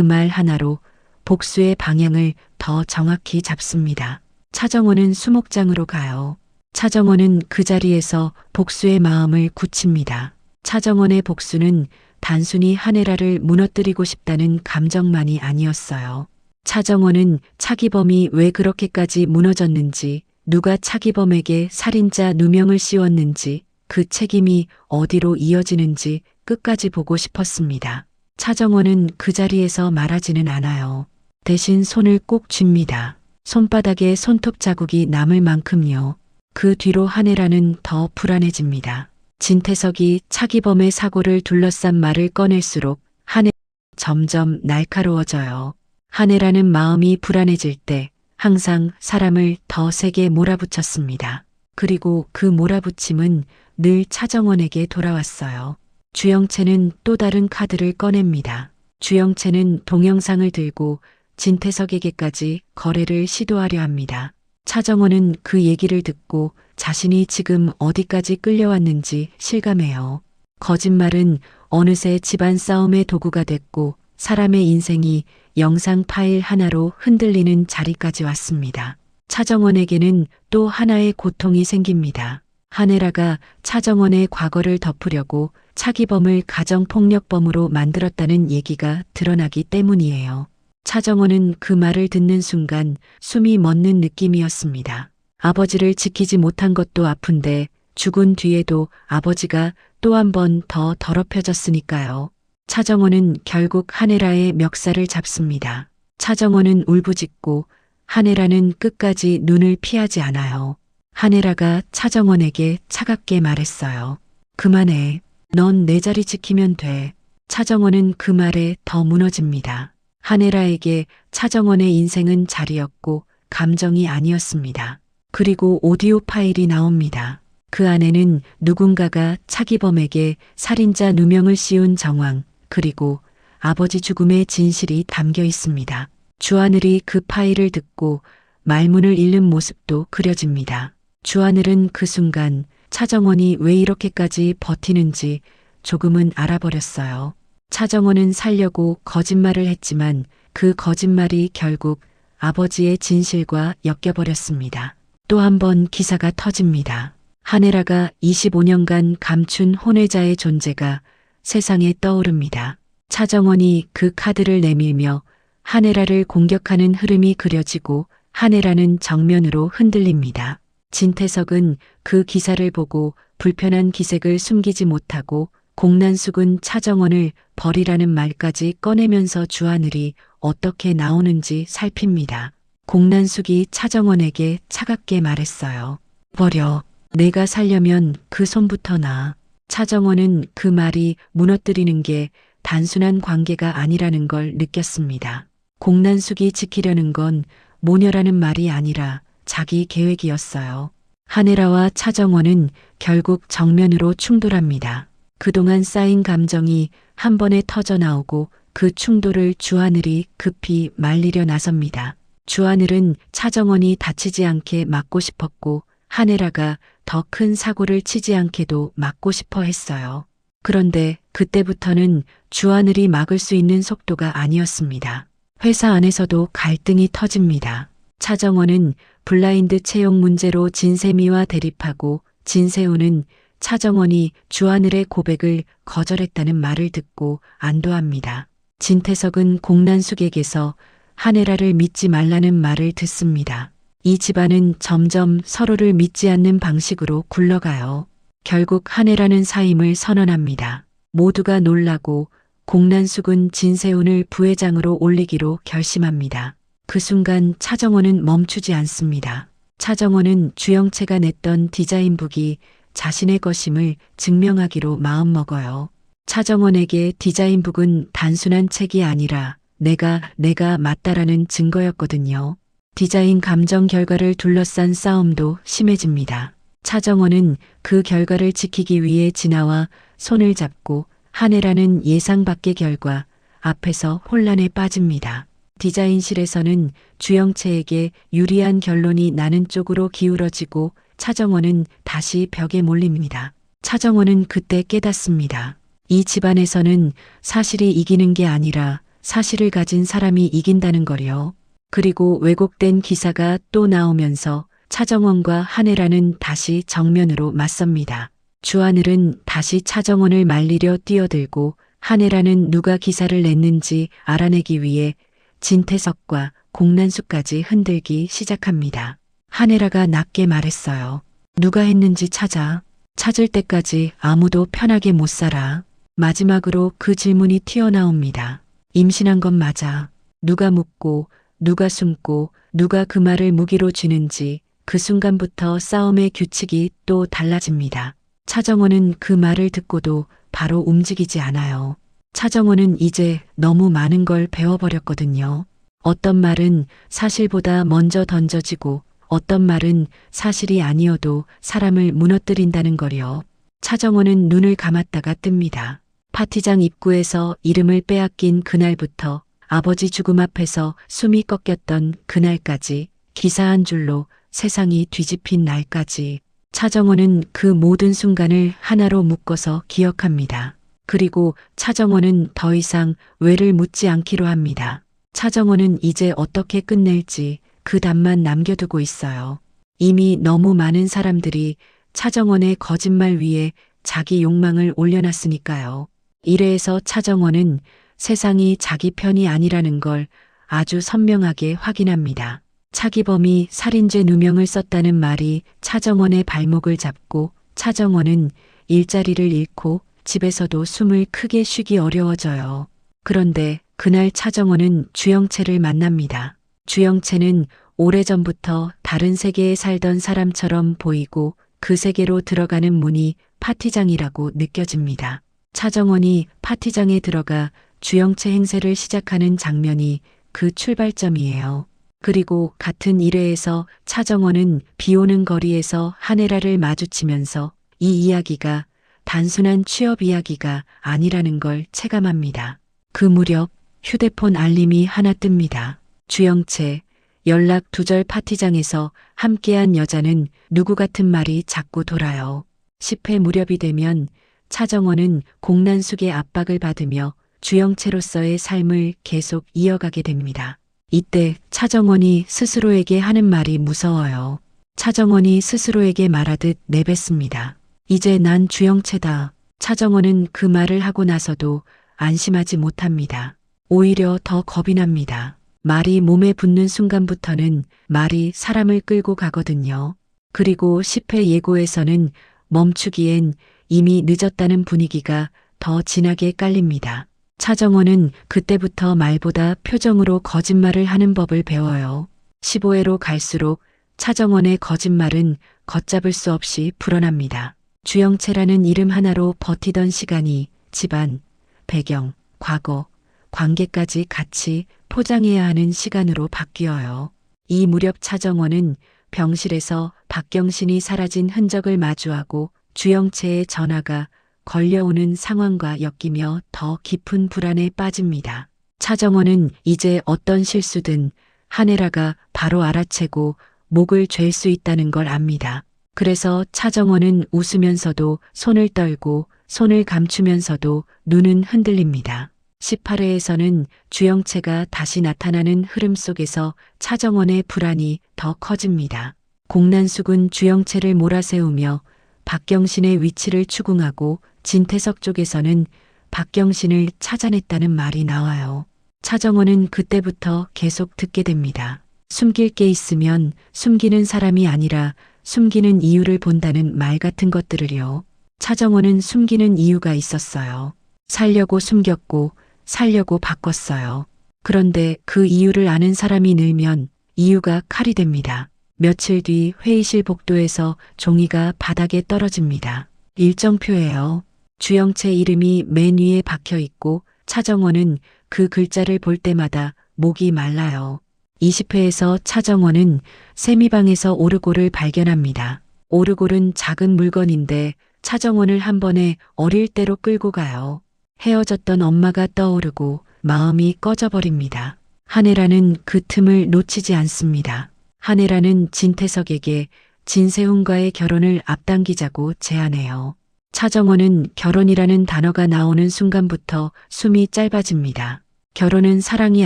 말 하나로 복수의 방향을 더 정확히 잡습니다. 차정원은 수목장으로 가요. 차정원은 그 자리에서 복수의 마음을 굳힙니다. 차정원의 복수는 단순히 한혜라를 무너뜨리고 싶다는 감정만이 아니었어요. 차정원은 차기범이 왜 그렇게까지 무너졌는지, 누가 차기범에게 살인자 누명을 씌웠는지, 그 책임이 어디로 이어지는지 끝까지 보고 싶었습니다. 차정원은 그 자리에서 말하지는 않아요. 대신 손을 꼭 쥡니다. 손바닥에 손톱 자국이 남을 만큼요. 그 뒤로 한혜라는 더 불안해집니다. 진태석이 차기범의 사고를 둘러싼 말을 꺼낼수록 한혜라는 점점 날카로워져요. 한혜라는 마음이 불안해질 때 항상 사람을 더 세게 몰아붙였습니다. 그리고 그 몰아붙임은 늘 차정원에게 돌아왔어요. 주영채는 또 다른 카드를 꺼냅니다. 주영채는 동영상을 들고 진태석에게까지 거래를 시도하려 합니다. 차정원은 그 얘기를 듣고 자신이 지금 어디까지 끌려왔는지 실감해요. 거짓말은 어느새 집안 싸움의 도구가 됐고 사람의 인생이 영상 파일 하나로 흔들리는 자리까지 왔습니다. 차정원에게는 또 하나의 고통이 생깁니다. 한혜라가 차정원의 과거를 덮으려고 차기범을 가정폭력범으로 만들었다는 얘기가 드러나기 때문이에요. 차정원은 그 말을 듣는 순간 숨이 멎는 느낌이었습니다. 아버지를 지키지 못한 것도 아픈데 죽은 뒤에도 아버지가 또 한 번 더 더럽혀졌으니까요. 차정원은 결국 한혜라의 멱살을 잡습니다. 차정원은 울부짖고 한혜라는 끝까지 눈을 피하지 않아요. 한혜라가 차정원에게 차갑게 말했어요. 그만해. 넌 내 자리 지키면 돼. 차정원은 그 말에 더 무너집니다. 한혜라에게 차정원의 인생은 자리였고 감정이 아니었습니다. 그리고 오디오 파일이 나옵니다. 그 안에는 누군가가 차기범에게 살인자 누명을 씌운 정황, 그리고 아버지 죽음의 진실이 담겨 있습니다. 주하늘이 그 파일을 듣고 말문을 잃는 모습도 그려집니다. 주하늘은 그 순간 차정원이 왜 이렇게까지 버티는지 조금은 알아버렸어요. 차정원은 살려고 거짓말을 했지만 그 거짓말이 결국 아버지의 진실과 엮여버렸습니다. 또 한 번 기사가 터집니다. 한혜라가 25년간 감춘 혼외자의 존재가 세상에 떠오릅니다. 차정원이 그 카드를 내밀며 한혜라를 공격하는 흐름이 그려지고 한혜라는 정면으로 흔들립니다. 진태석은 그 기사를 보고 불편한 기색을 숨기지 못하고 공난숙은 차정원을 버리라는 말까지 꺼내면서 주하늘이 어떻게 나오는지 살핍니다. 공난숙이 차정원에게 차갑게 말했어요. 버려. 내가 살려면 그 손부터 놔. 차정원은 그 말이 무너뜨리는 게 단순한 관계가 아니라는 걸 느꼈습니다. 공난숙이 지키려는 건 모녀라는 말이 아니라 자기 계획이었어요. 한혜라와 차정원은 결국 정면으로 충돌합니다. 그동안 쌓인 감정이 한 번에 터져 나오고 그 충돌을 주하늘이 급히 말리려 나섭니다. 주하늘은 차정원이 다치지 않게 막고 싶었고 한혜라가 더 큰 사고를 치지 않게도 막고 싶어 했어요. 그런데 그때부터는 주하늘이 막을 수 있는 속도가 아니었습니다. 회사 안에서도 갈등이 터집니다. 차정원은 블라인드 채용 문제로 진세미와 대립하고 진세우는 차정원이 주하늘의 고백을 거절했다는 말을 듣고 안도합니다. 진태석은 공난숙에게서 한혜라를 믿지 말라는 말을 듣습니다. 이 집안은 점점 서로를 믿지 않는 방식으로 굴러가요. 결국 한혜라는 사임을 선언합니다. 모두가 놀라고 공난숙은 진세훈을 부회장으로 올리기로 결심합니다. 그 순간 차정원은 멈추지 않습니다. 차정원은 주영채가 냈던 디자인북이 자신의 것임을 증명하기로 마음먹어요. 차정원에게 디자인북은 단순한 책이 아니라 내가 맞다라는 증거였거든요. 디자인 감정 결과를 둘러싼 싸움도 심해집니다. 차정원은 그 결과를 지키기 위해 진아와 손을 잡고 한혜라는 예상 밖의 결과 앞에서 혼란에 빠집니다. 디자인실에서는 주영채에게 유리한 결론이 나는 쪽으로 기울어지고 차정원은 다시 벽에 몰립니다. 차정원은 그때 깨닫습니다. 이 집안에서는 사실이 이기는 게 아니라 사실을 가진 사람이 이긴다는 거요. 그리고 왜곡된 기사가 또 나오면서 차정원과 한혜라는 다시 정면으로 맞섭니다. 주하늘은 다시 차정원을 말리려 뛰어들고 한혜라는 누가 기사를 냈는지 알아내기 위해 진태석과 공난숙까지 흔들기 시작합니다. 한혜라가 낮게 말했어요. 누가 했는지 찾을 때까지 아무도 편하게 못 살아. 마지막으로 그 질문이 튀어나옵니다. 임신한 건 맞아. 누가 묻고 누가 숨고 누가 그 말을 무기로 쥐는지 그 순간부터 싸움의 규칙이 또 달라집니다. 차정원은 그 말을 듣고도 바로 움직이지 않아요. 차정원은 이제 너무 많은 걸 배워버렸거든요. 어떤 말은 사실보다 먼저 던져지고 어떤 말은 사실이 아니어도 사람을 무너뜨린다는 거요. 차정원은 눈을 감았다가 뜹니다. 파티장 입구에서 이름을 빼앗긴 그날부터 아버지 죽음 앞에서 숨이 꺾였던 그날까지 기사 한 줄로 세상이 뒤집힌 날까지 차정원은 그 모든 순간을 하나로 묶어서 기억합니다. 그리고 차정원은 더 이상 왜를 묻지 않기로 합니다. 차정원은 이제 어떻게 끝낼지 그 답만 남겨두고 있어요. 이미 너무 많은 사람들이 차정원의 거짓말 위에 자기 욕망을 올려놨으니까요. 이래서 차정원은 세상이 자기 편이 아니라는 걸 아주 선명하게 확인합니다. 차기범이 살인죄 누명을 썼다는 말이 차정원의 발목을 잡고 차정원은 일자리를 잃고 집에서도 숨을 크게 쉬기 어려워져요. 그런데 그날 차정원은 주영채를 만납니다. 주영채는 오래전부터 다른 세계에 살던 사람처럼 보이고 그 세계로 들어가는 문이 파티장이라고 느껴집니다. 차정원이 파티장에 들어가 주영채 행세를 시작하는 장면이 그 출발점이에요. 그리고 같은 일회에서 차정원은 비오는 거리에서 한혜라를 마주치면서 이 이야기가 단순한 취업 이야기가 아니라는 걸 체감합니다. 그 무렵 휴대폰 알림이 하나 뜹니다. 주영채, 연락 두절 파티장에서 함께한 여자는 누구 같은 말이 자꾸 돌아요. 10회 무렵이 되면 차정원은 공난숙의 압박을 받으며 주영채로서의 삶을 계속 이어가게 됩니다. 이때 차정원이 스스로에게 하는 말이 무서워요. 차정원이 스스로에게 말하듯 내뱉습니다. 이제 난 주영채다. 차정원은 그 말을 하고 나서도 안심하지 못합니다. 오히려 더 겁이 납니다. 말이 몸에 붙는 순간부터는 말이 사람을 끌고 가거든요. 그리고 10회 예고에서는 멈추기엔 이미 늦었다는 분위기가 더 진하게 깔립니다. 차정원은 그때부터 말보다 표정으로 거짓말을 하는 법을 배워요. 15회로 갈수록 차정원의 거짓말은 걷잡을 수 없이 불어납니다. 주영채라는 이름 하나로 버티던 시간이 집안, 배경, 과거, 관계까지 같이 포장해야 하는 시간으로 바뀌어요. 이 무렵 차정원은 병실에서 박경신이 사라진 흔적을 마주하고 주영채의 전화가 걸려오는 상황과 엮이며 더 깊은 불안에 빠집니다. 차정원은 이제 어떤 실수든 한혜라가 바로 알아채고 목을 쥘 수 있다는 걸 압니다. 그래서 차정원은 웃으면서도 손을 떨고 손을 감추면서도 눈은 흔들립니다. 18회에서는 주영채가 다시 나타나는 흐름 속에서 차정원의 불안이 더 커집니다. 공난숙은 주영채를 몰아세우며 박경신의 위치를 추궁하고 진태석 쪽에서는 박경신을 찾아냈다는 말이 나와요. 차정원은 그때부터 계속 듣게 됩니다. 숨길 게 있으면 숨기는 사람이 아니라 숨기는 이유를 본다는 말 같은 것들을요. 차정원은 숨기는 이유가 있었어요. 살려고 숨겼고 살려고 바꿨어요. 그런데 그 이유를 아는 사람이 늘면 이유가 칼이 됩니다. 며칠 뒤 회의실 복도에서 종이가 바닥에 떨어집니다. 일정표예요. 주영채 이름이 맨 위에 박혀 있고 차정원은 그 글자를 볼 때마다 목이 말라요. 20회에서 차정원은 세미방에서 오르골을 발견합니다. 오르골은 작은 물건인데 차정원을 한 번에 어릴 때로 끌고 가요. 헤어졌던 엄마가 떠오르고 마음이 꺼져버립니다. 한혜라는 그 틈을 놓치지 않습니다. 한혜라는 진태석에게 진세훈과의 결혼을 앞당기자고 제안해요. 차정원은 결혼이라는 단어가 나오는 순간부터 숨이 짧아집니다. 결혼은 사랑이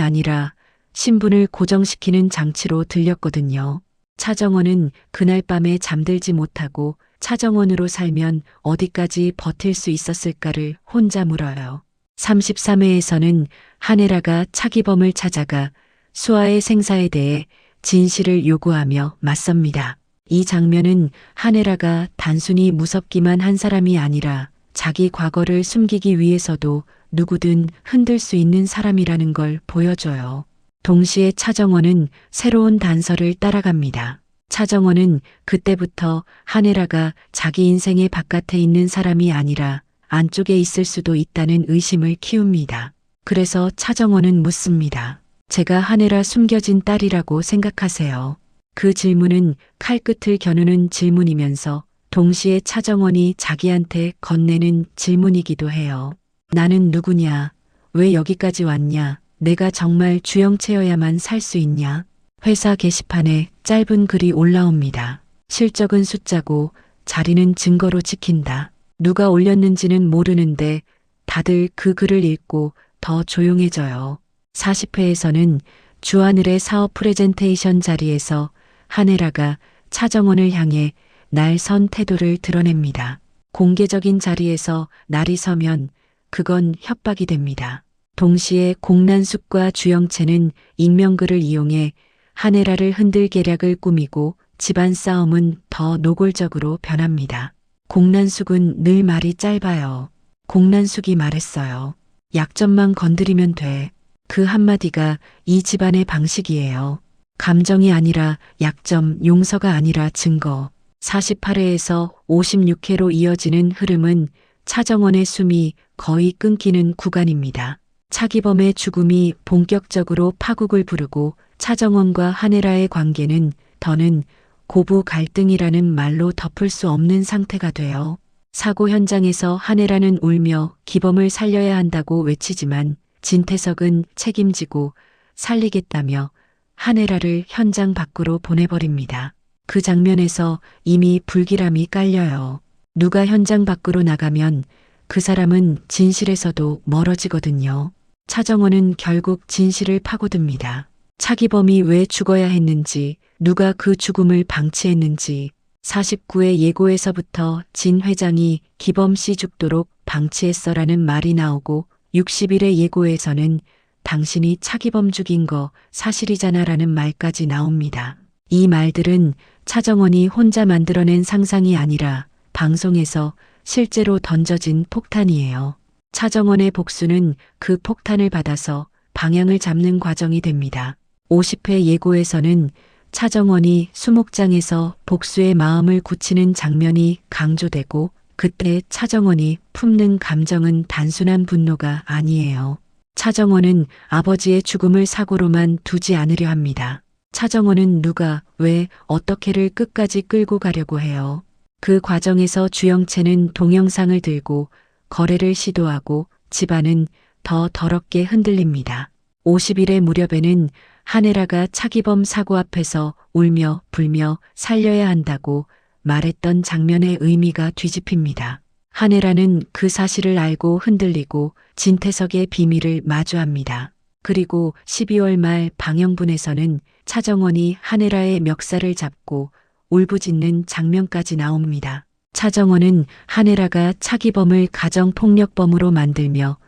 아니라 신분을 고정시키는 장치로 들렸거든요. 차정원은 그날 밤에 잠들지 못하고 차정원으로 살면 어디까지 버틸 수 있었을까를 혼자 물어요. 33회에서는 한혜라가 차기범을 찾아가 수아의 생사에 대해 진실을 요구하며 맞섭니다. 이 장면은 한혜라가 단순히 무섭기만 한 사람이 아니라 자기 과거를 숨기기 위해서도 누구든 흔들 수 있는 사람이라는 걸 보여줘요. 동시에 차정원은 새로운 단서를 따라갑니다. 차정원은 그때부터 한혜라가 자기 인생의 바깥에 있는 사람이 아니라 안쪽에 있을 수도 있다는 의심을 키웁니다. 그래서 차정원은 묻습니다. 제가 한혜라 숨겨진 딸이라고 생각하세요? 그 질문은 칼끝을 겨누는 질문이면서 동시에 차정원이 자기한테 건네는 질문이기도 해요. 나는 누구냐? 왜 여기까지 왔냐? 내가 정말 주영채여야만 살 수 있냐? 회사 게시판에 짧은 글이 올라옵니다. 실적은 숫자고 자리는 증거로 지킨다. 누가 올렸는지는 모르는데 다들 그 글을 읽고 더 조용해져요. 40회에서는 주하늘의 사업 프레젠테이션 자리에서 한혜라가 차정원을 향해 날 선 태도를 드러냅니다. 공개적인 자리에서 날이 서면 그건 협박이 됩니다. 동시에 공난숙과 주영채는 익명글을 이용해 한혜라를 흔들 계략을 꾸미고 집안 싸움은 더 노골적으로 변합니다. 공난숙은 늘 말이 짧아요. 공난숙이 말했어요. 약점만 건드리면 돼. 그 한마디가 이 집안의 방식이에요. 감정이 아니라 약점, 용서가 아니라 증거. 48회에서 56회로 이어지는 흐름은 차정원의 숨이 거의 끊기는 구간입니다. 차기범의 죽음이 본격적으로 파국을 부르고 차정원과 한혜라의 관계는 더는 고부 갈등이라는 말로 덮을 수 없는 상태가 돼요. 사고 현장에서 한혜라는 울며 기범을 살려야 한다고 외치지만 진태석은 책임지고 살리겠다며 한혜라를 현장 밖으로 보내버립니다. 그 장면에서 이미 불길함이 깔려요. 누가 현장 밖으로 나가면 그 사람은 진실에서도 멀어지거든요. 차정원은 결국 진실을 파고듭니다. 차기범이 왜 죽어야 했는지, 누가 그 죽음을 방치했는지. 49회 예고에서부터 진 회장이 기범 씨 죽도록 방치했어라는 말이 나오고 61회 예고에서는 당신이 차기범 죽인 거 사실이잖아라는 말까지 나옵니다. 이 말들은 차정원이 혼자 만들어낸 상상이 아니라 방송에서 실제로 던져진 폭탄이에요. 차정원의 복수는 그 폭탄을 받아서 방향을 잡는 과정이 됩니다. 50회 예고에서는 차정원이 수목장에서 복수의 마음을 굳히는 장면이 강조되고 그때 차정원이 품는 감정은 단순한 분노가 아니에요. 차정원은 아버지의 죽음을 사고로만 두지 않으려 합니다. 차정원은 누가, 왜, 어떻게를 끝까지 끌고 가려고 해요. 그 과정에서 주영채는 동영상을 들고 거래를 시도하고 집안은 더 더럽게 흔들립니다. 50일의 무렵에는 한혜라가 차기범 사고 앞에서 울며 불며 살려야 한다고 말했던 장면의 의미가 뒤집힙니다. 한혜라는 그 사실을 알고 흔들리고 진태석의 비밀을 마주합니다. 그리고 12월 말 방영분에서는 차정원이 한혜라의 멱살을 잡고 울부짖는 장면까지 나옵니다. 차정원은 한혜라가 차기범을 가정폭력범으로 만들며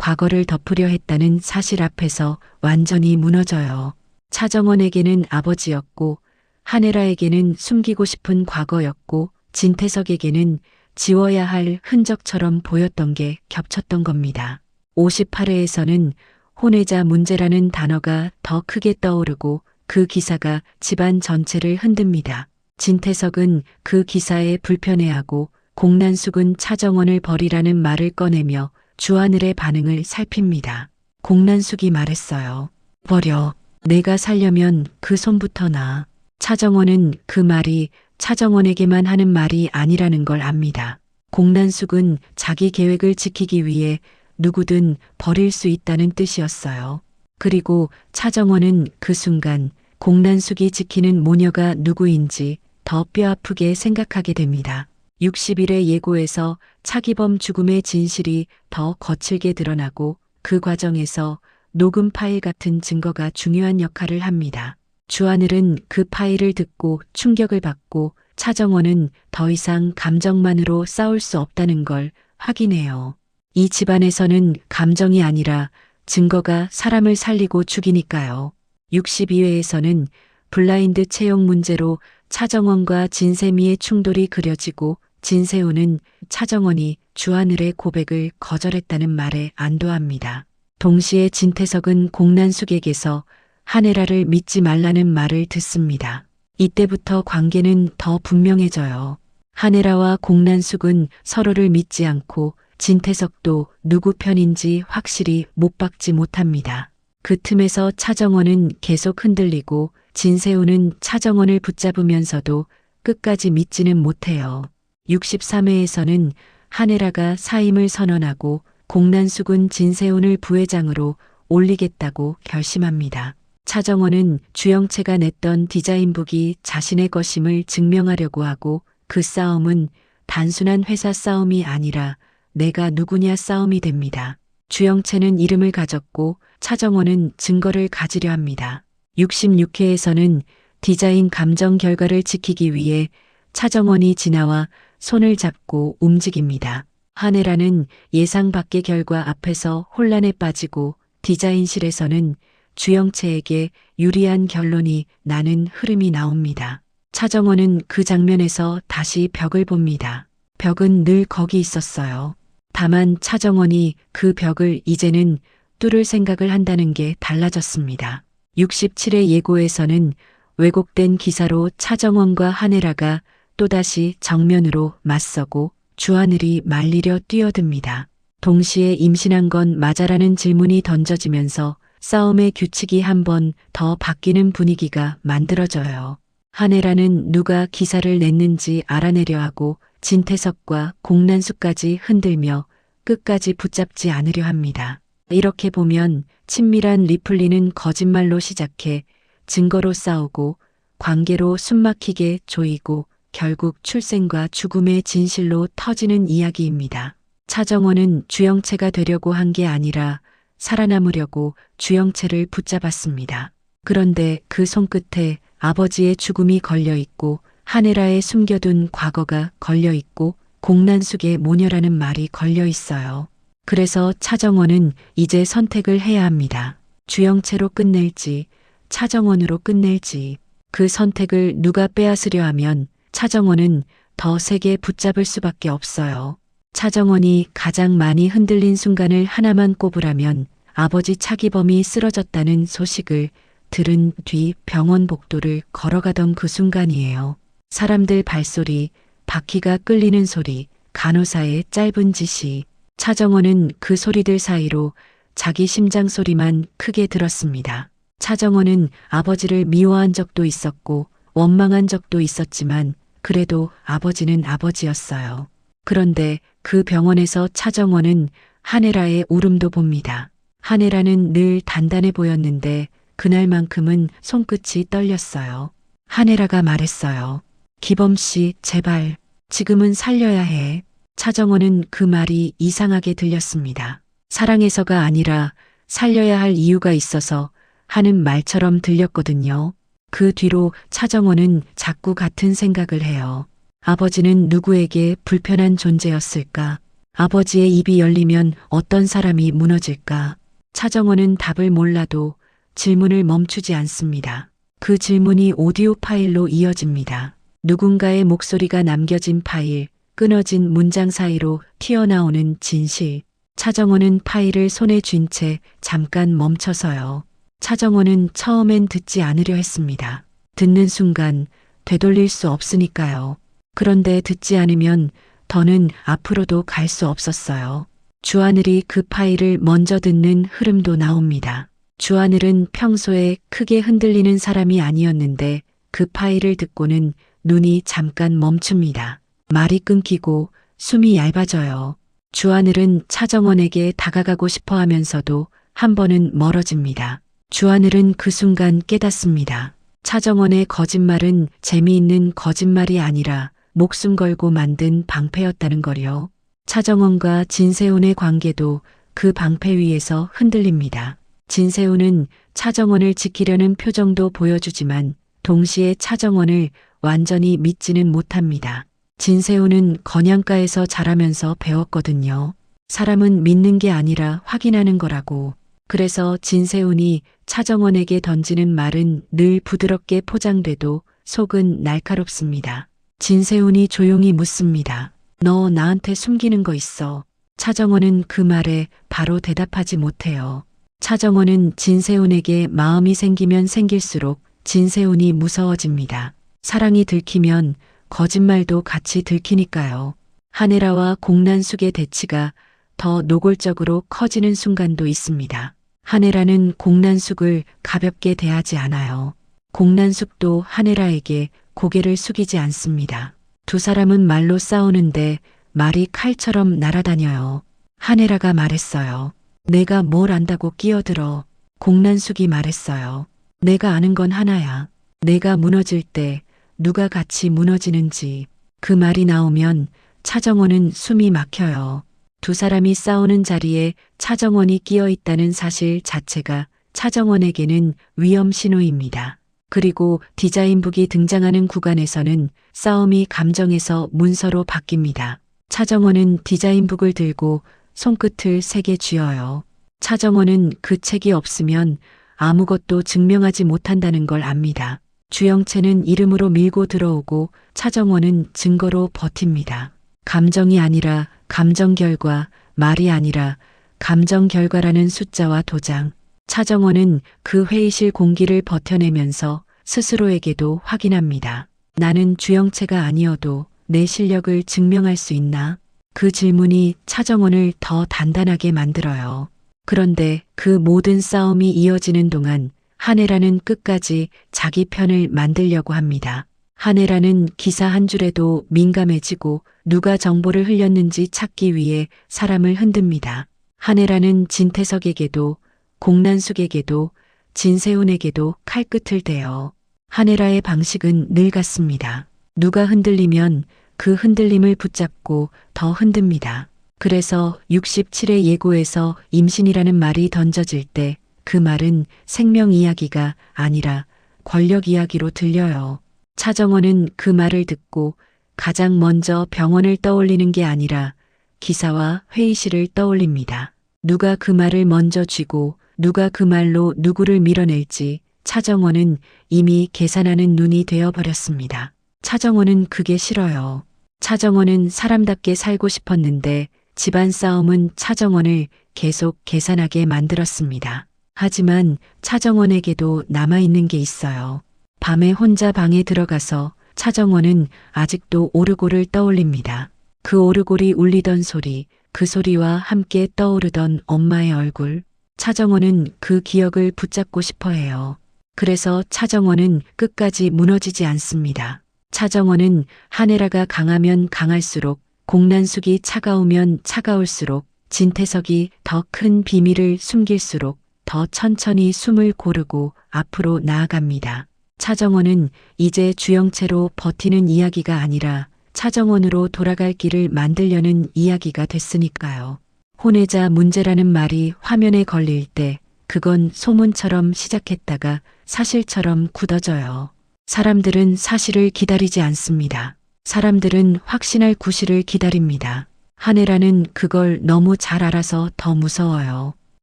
과거를 덮으려 했다는 사실 앞에서 완전히 무너져요. 차정원에게는 아버지였고 한혜라에게는 숨기고 싶은 과거였고 진태석에게는 지워야 할 흔적처럼 보였던 게 겹쳤던 겁니다. 58회에서는 혼외자 문제라는 단어가 더 크게 떠오르고 그 기사가 집안 전체를 흔듭니다. 진태석은 그 기사에 불편해하고 공난숙은 차정원을 버리라는 말을 꺼내며 주하늘의 반응을 살핍니다. 공난숙이 말했어요. 버려. 내가 살려면 그 손부터 놔. 차정원은 그 말이 차정원에게만 하는 말이 아니라는 걸 압니다. 공난숙은 자기 계획을 지키기 위해 누구든 버릴 수 있다는 뜻이었어요. 그리고 차정원은 그 순간 공난숙이 지키는 모녀가 누구인지 더 뼈아프게 생각하게 됩니다. 60일의 예고에서 차기범 죽음의 진실이 더 거칠게 드러나고 그 과정에서 녹음 파일 같은 증거가 중요한 역할을 합니다. 주하늘은 그 파일을 듣고 충격을 받고 차정원은 더 이상 감정만으로 싸울 수 없다는 걸 확인해요. 이 집안에서는 감정이 아니라 증거가 사람을 살리고 죽이니까요. 62회에서는 블라인드 채용 문제로 차정원과 진세미의 충돌이 그려지고 진세우는 차정원이 주하늘의 고백을 거절했다는 말에 안도합니다. 동시에 진태석은 공난숙에게서 한혜라를 믿지 말라는 말을 듣습니다. 이때부터 관계는 더 분명해져요. 한혜라와 공난숙은 서로를 믿지 않고 진태석도 누구 편인지 확실히 못 박지 못합니다. 그 틈에서 차정원은 계속 흔들리고 진세우는 차정원을 붙잡으면서도 끝까지 믿지는 못해요. 63회에서는 한혜라가 사임을 선언하고 공난숙은 진세훈을 부회장으로 올리겠다고 결심합니다. 차정원은 주영채가 냈던 디자인북이 자신의 것임을 증명하려고 하고 그 싸움은 단순한 회사 싸움이 아니라 내가 누구냐 싸움이 됩니다. 주영채는 이름을 가졌고 차정원은 증거를 가지려 합니다. 66회에서는 디자인 감정 결과를 지키기 위해 차정원이 지나와 손을 잡고 움직입니다. 한혜라는 예상 밖의 결과 앞에서 혼란에 빠지고 디자인실에서는 주영채에게 유리한 결론이 나는 흐름이 나옵니다. 차정원은 그 장면에서 다시 벽을 봅니다. 벽은 늘 거기 있었어요. 다만 차정원이 그 벽을 이제는 뚫을 생각을 한다는 게 달라졌습니다. 67회 예고에서는 왜곡된 기사로 차정원과 한혜라가 또다시 정면으로 맞서고 주하늘이 말리려 뛰어듭니다. 동시에 임신한 건 맞아라는 질문이 던져지면서 싸움의 규칙이 한 번 더 바뀌는 분위기가 만들어져요. 한혜라는 누가 기사를 냈는지 알아내려 하고 진태석과 공난숙까지 흔들며 끝까지 붙잡지 않으려 합니다. 이렇게 보면 친밀한 리플리는 거짓말로 시작해 증거로 싸우고 관계로 숨막히게 조이고 결국 출생과 죽음의 진실로 터지는 이야기입니다. 차정원은 주영채가 되려고 한 게 아니라 살아남으려고 주영채를 붙잡았습니다. 그런데 그 손끝에 아버지의 죽음이 걸려 있고 한혜라의 숨겨둔 과거가 걸려 있고 공난숙의 모녀라는 말이 걸려 있어요. 그래서 차정원은 이제 선택을 해야 합니다. 주영채로 끝낼지 차정원으로 끝낼지. 그 선택을 누가 빼앗으려 하면 차정원은 더 세게 붙잡을 수밖에 없어요. 차정원이 가장 많이 흔들린 순간을 하나만 꼽으라면 아버지 차기범이 쓰러졌다는 소식을 들은 뒤 병원 복도를 걸어가던 그 순간이에요. 사람들 발소리, 바퀴가 끌리는 소리, 간호사의 짧은 지시. 차정원은 그 소리들 사이로 자기 심장 소리만 크게 들었습니다. 차정원은 아버지를 미워한 적도 있었고 원망한 적도 있었지만 그래도 아버지는 아버지였어요. 그런데 그 병원에서 차정원은 한혜라의 울음도 봅니다. 한혜라는 늘 단단해 보였는데 그날만큼은 손끝이 떨렸어요. 한혜라가 말했어요. 기범 씨, 제발 지금은 살려야 해. 차정원은 그 말이 이상하게 들렸습니다. 사랑해서가 아니라 살려야 할 이유가 있어서 하는 말처럼 들렸거든요. 그 뒤로 차정원은 자꾸 같은 생각을 해요. 아버지는 누구에게 불편한 존재였을까? 아버지의 입이 열리면 어떤 사람이 무너질까? 차정원은 답을 몰라도 질문을 멈추지 않습니다. 그 질문이 오디오 파일로 이어집니다. 누군가의 목소리가 남겨진 파일, 끊어진 문장 사이로 튀어나오는 진실. 차정원은 파일을 손에 쥔 채 잠깐 멈춰서요. 차정원은 처음엔 듣지 않으려 했습니다. 듣는 순간 되돌릴 수 없으니까요. 그런데 듣지 않으면 더는 앞으로도 갈 수 없었어요. 주하늘이 그 파일을 먼저 듣는 흐름도 나옵니다. 주하늘은 평소에 크게 흔들리는 사람이 아니었는데 그 파일을 듣고는 눈이 잠깐 멈춥니다. 말이 끊기고 숨이 얇아져요. 주하늘은 차정원에게 다가가고 싶어 하면서도 한 번은 멀어집니다. 주하늘은 그 순간 깨닫습니다. 차정원의 거짓말은 재미있는 거짓말이 아니라 목숨 걸고 만든 방패였다는 거요. 차정원과 진세훈의 관계도 그 방패 위에서 흔들립니다. 진세훈은 차정원을 지키려는 표정도 보여주지만 동시에 차정원을 완전히 믿지는 못합니다. 진세훈은 건양가에서 자라면서 배웠거든요. 사람은 믿는 게 아니라 확인하는 거라고. 그래서 진세훈이 차정원에게 던지는 말은 늘 부드럽게 포장돼도 속은 날카롭습니다. 진세훈이 조용히 묻습니다. 너 나한테 숨기는 거 있어? 차정원은 그 말에 바로 대답하지 못해요. 차정원은 진세훈에게 마음이 생기면 생길수록 진세훈이 무서워집니다. 사랑이 들키면 거짓말도 같이 들키니까요. 한혜라와 공난숙의 대치가 더 노골적으로 커지는 순간도 있습니다. 한혜라는 공난숙을 가볍게 대하지 않아요. 공난숙도 한혜라에게 고개를 숙이지 않습니다. 두 사람은 말로 싸우는데 말이 칼처럼 날아다녀요. 한혜라가 말했어요. 내가 뭘 안다고 끼어들어. 공난숙이 말했어요. 내가 아는 건 하나야. 내가 무너질 때 누가 같이 무너지는지. 그 말이 나오면 차정원은 숨이 막혀요. 두 사람이 싸우는 자리에 차정원이 끼어 있다는 사실 자체가 차정원에게는 위험 신호입니다. 그리고 디자인북이 등장하는 구간에서는 싸움이 감정에서 문서로 바뀝니다. 차정원은 디자인북을 들고 손끝을 세게 쥐어요. 차정원은 그 책이 없으면 아무것도 증명하지 못한다는 걸 압니다. 주영채는 이름으로 밀고 들어오고 차정원은 증거로 버팁니다. 감정이 아니라 감정 결과, 말이 아니라 감정 결과라는 숫자와 도장. 차정원은 그 회의실 공기를 버텨내면서 스스로에게도 확인합니다. 나는 주영채가 아니어도 내 실력을 증명할 수 있나? 그 질문이 차정원을 더 단단하게 만들어요. 그런데 그 모든 싸움이 이어지는 동안 한혜라는 끝까지 자기 편을 만들려고 합니다. 한혜라는 기사 한 줄에도 민감해지고 누가 정보를 흘렸는지 찾기 위해 사람을 흔듭니다. 한혜라는 진태석에게도 공난숙에게도 진세훈에게도 칼끝을 대요. 한혜라의 방식은 늘 같습니다. 누가 흔들리면 그 흔들림을 붙잡고 더 흔듭니다. 그래서 67회 예고에서 임신이라는 말이 던져질 때 그 말은 생명 이야기가 아니라 권력 이야기로 들려요. 차정원은 그 말을 듣고 가장 먼저 병원을 떠올리는 게 아니라 기사와 회의실을 떠올립니다. 누가 그 말을 먼저 쥐고 누가 그 말로 누구를 밀어낼지 차정원은 이미 계산하는 눈이 되어버렸습니다. 차정원은 그게 싫어요. 차정원은 사람답게 살고 싶었는데 집안 싸움은 차정원을 계속 계산하게 만들었습니다. 하지만 차정원에게도 남아있는 게 있어요. 밤에 혼자 방에 들어가서 차정원은 아직도 오르골을 떠올립니다. 그 오르골이 울리던 소리, 그 소리와 함께 떠오르던 엄마의 얼굴. 차정원은 그 기억을 붙잡고 싶어 해요. 그래서 차정원은 끝까지 무너지지 않습니다. 차정원은 한혜라가 강하면 강할수록, 공난숙이 차가우면 차가울수록, 진태석이 더 큰 비밀을 숨길수록 더 천천히 숨을 고르고 앞으로 나아갑니다. 차정원은 이제 주영채로 버티는 이야기가 아니라 차정원으로 돌아갈 길을 만들려는 이야기가 됐으니까요. 혼외자 문제라는 말이 화면에 걸릴 때 그건 소문처럼 시작했다가 사실처럼 굳어져요. 사람들은 사실을 기다리지 않습니다. 사람들은 확신할 구실을 기다립니다. 한혜라는 그걸 너무 잘 알아서 더 무서워요.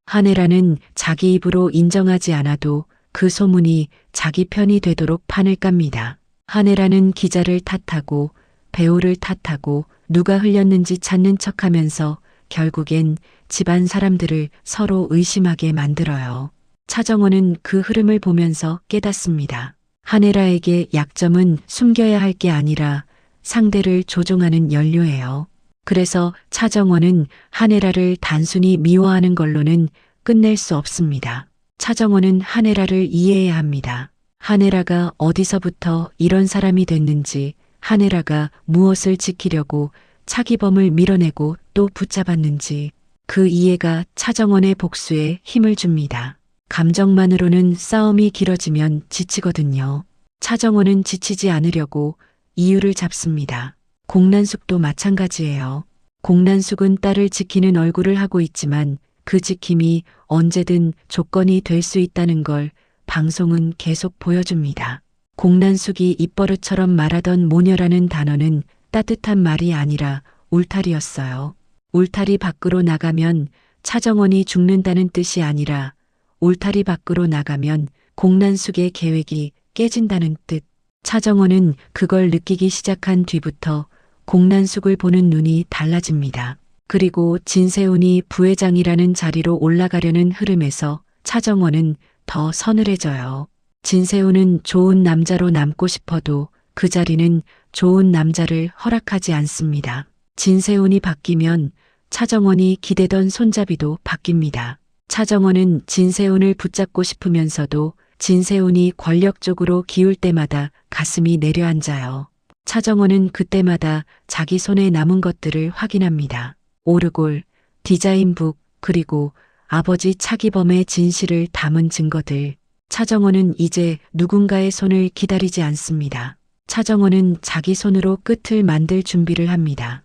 한혜라는 자기 입으로 인정하지 않아도 그 소문이 자기 편이 되도록 판을 깝니다. 한혜라는 기자를 탓하고 배우를 탓하고 누가 흘렸는지 찾는 척하면서 결국엔 집안 사람들을 서로 의심하게 만들어요. 차정원은 그 흐름을 보면서 깨닫습니다. 한혜라에게 약점은 숨겨야 할 게 아니라 상대를 조종하는 연료예요. 그래서 차정원은 한혜라를 단순히 미워하는 걸로는 끝낼 수 없습니다. 차정원은 한혜라를 이해해야 합니다. 한혜라가 어디서부터 이런 사람이 됐는지, 한혜라가 무엇을 지키려고 차기범을 밀어내고 또 붙잡았는지, 그 이해가 차정원의 복수에 힘을 줍니다. 감정만으로는 싸움이 길어지면 지치거든요. 차정원은 지치지 않으려고 이유를 잡습니다. 공란숙도 마찬가지예요. 공란숙은 딸을 지키는 얼굴을 하고 있지만 그 지킴이 언제든 조건이 될 수 있다는 걸 방송은 계속 보여줍니다. 공란숙이 입버릇처럼 말하던 모녀라는 단어는 따뜻한 말이 아니라 울타리였어요. 울타리 밖으로 나가면 차정원이 죽는다는 뜻이 아니라 울타리 밖으로 나가면 공란숙의 계획이 깨진다는 뜻. 차정원은 그걸 느끼기 시작한 뒤부터 공란숙을 보는 눈이 달라집니다. 그리고 진세훈이 부회장이라는 자리로 올라가려는 흐름에서 차정원은 더 서늘해져요. 진세훈은 좋은 남자로 남고 싶어도 그 자리는 좋은 남자를 허락하지 않습니다. 진세훈이 바뀌면 차정원이 기대던 손잡이도 바뀝니다. 차정원은 진세훈을 붙잡고 싶으면서도 진세훈이 권력 쪽으로 기울 때마다 가슴이 내려앉아요. 차정원은 그때마다 자기 손에 남은 것들을 확인합니다. 오르골, 디자인북, 그리고 아버지 차기범의 진실을 담은 증거들. 차정원은 이제 누군가의 손을 기다리지 않습니다. 차정원은 자기 손으로 끝을 만들 준비를 합니다.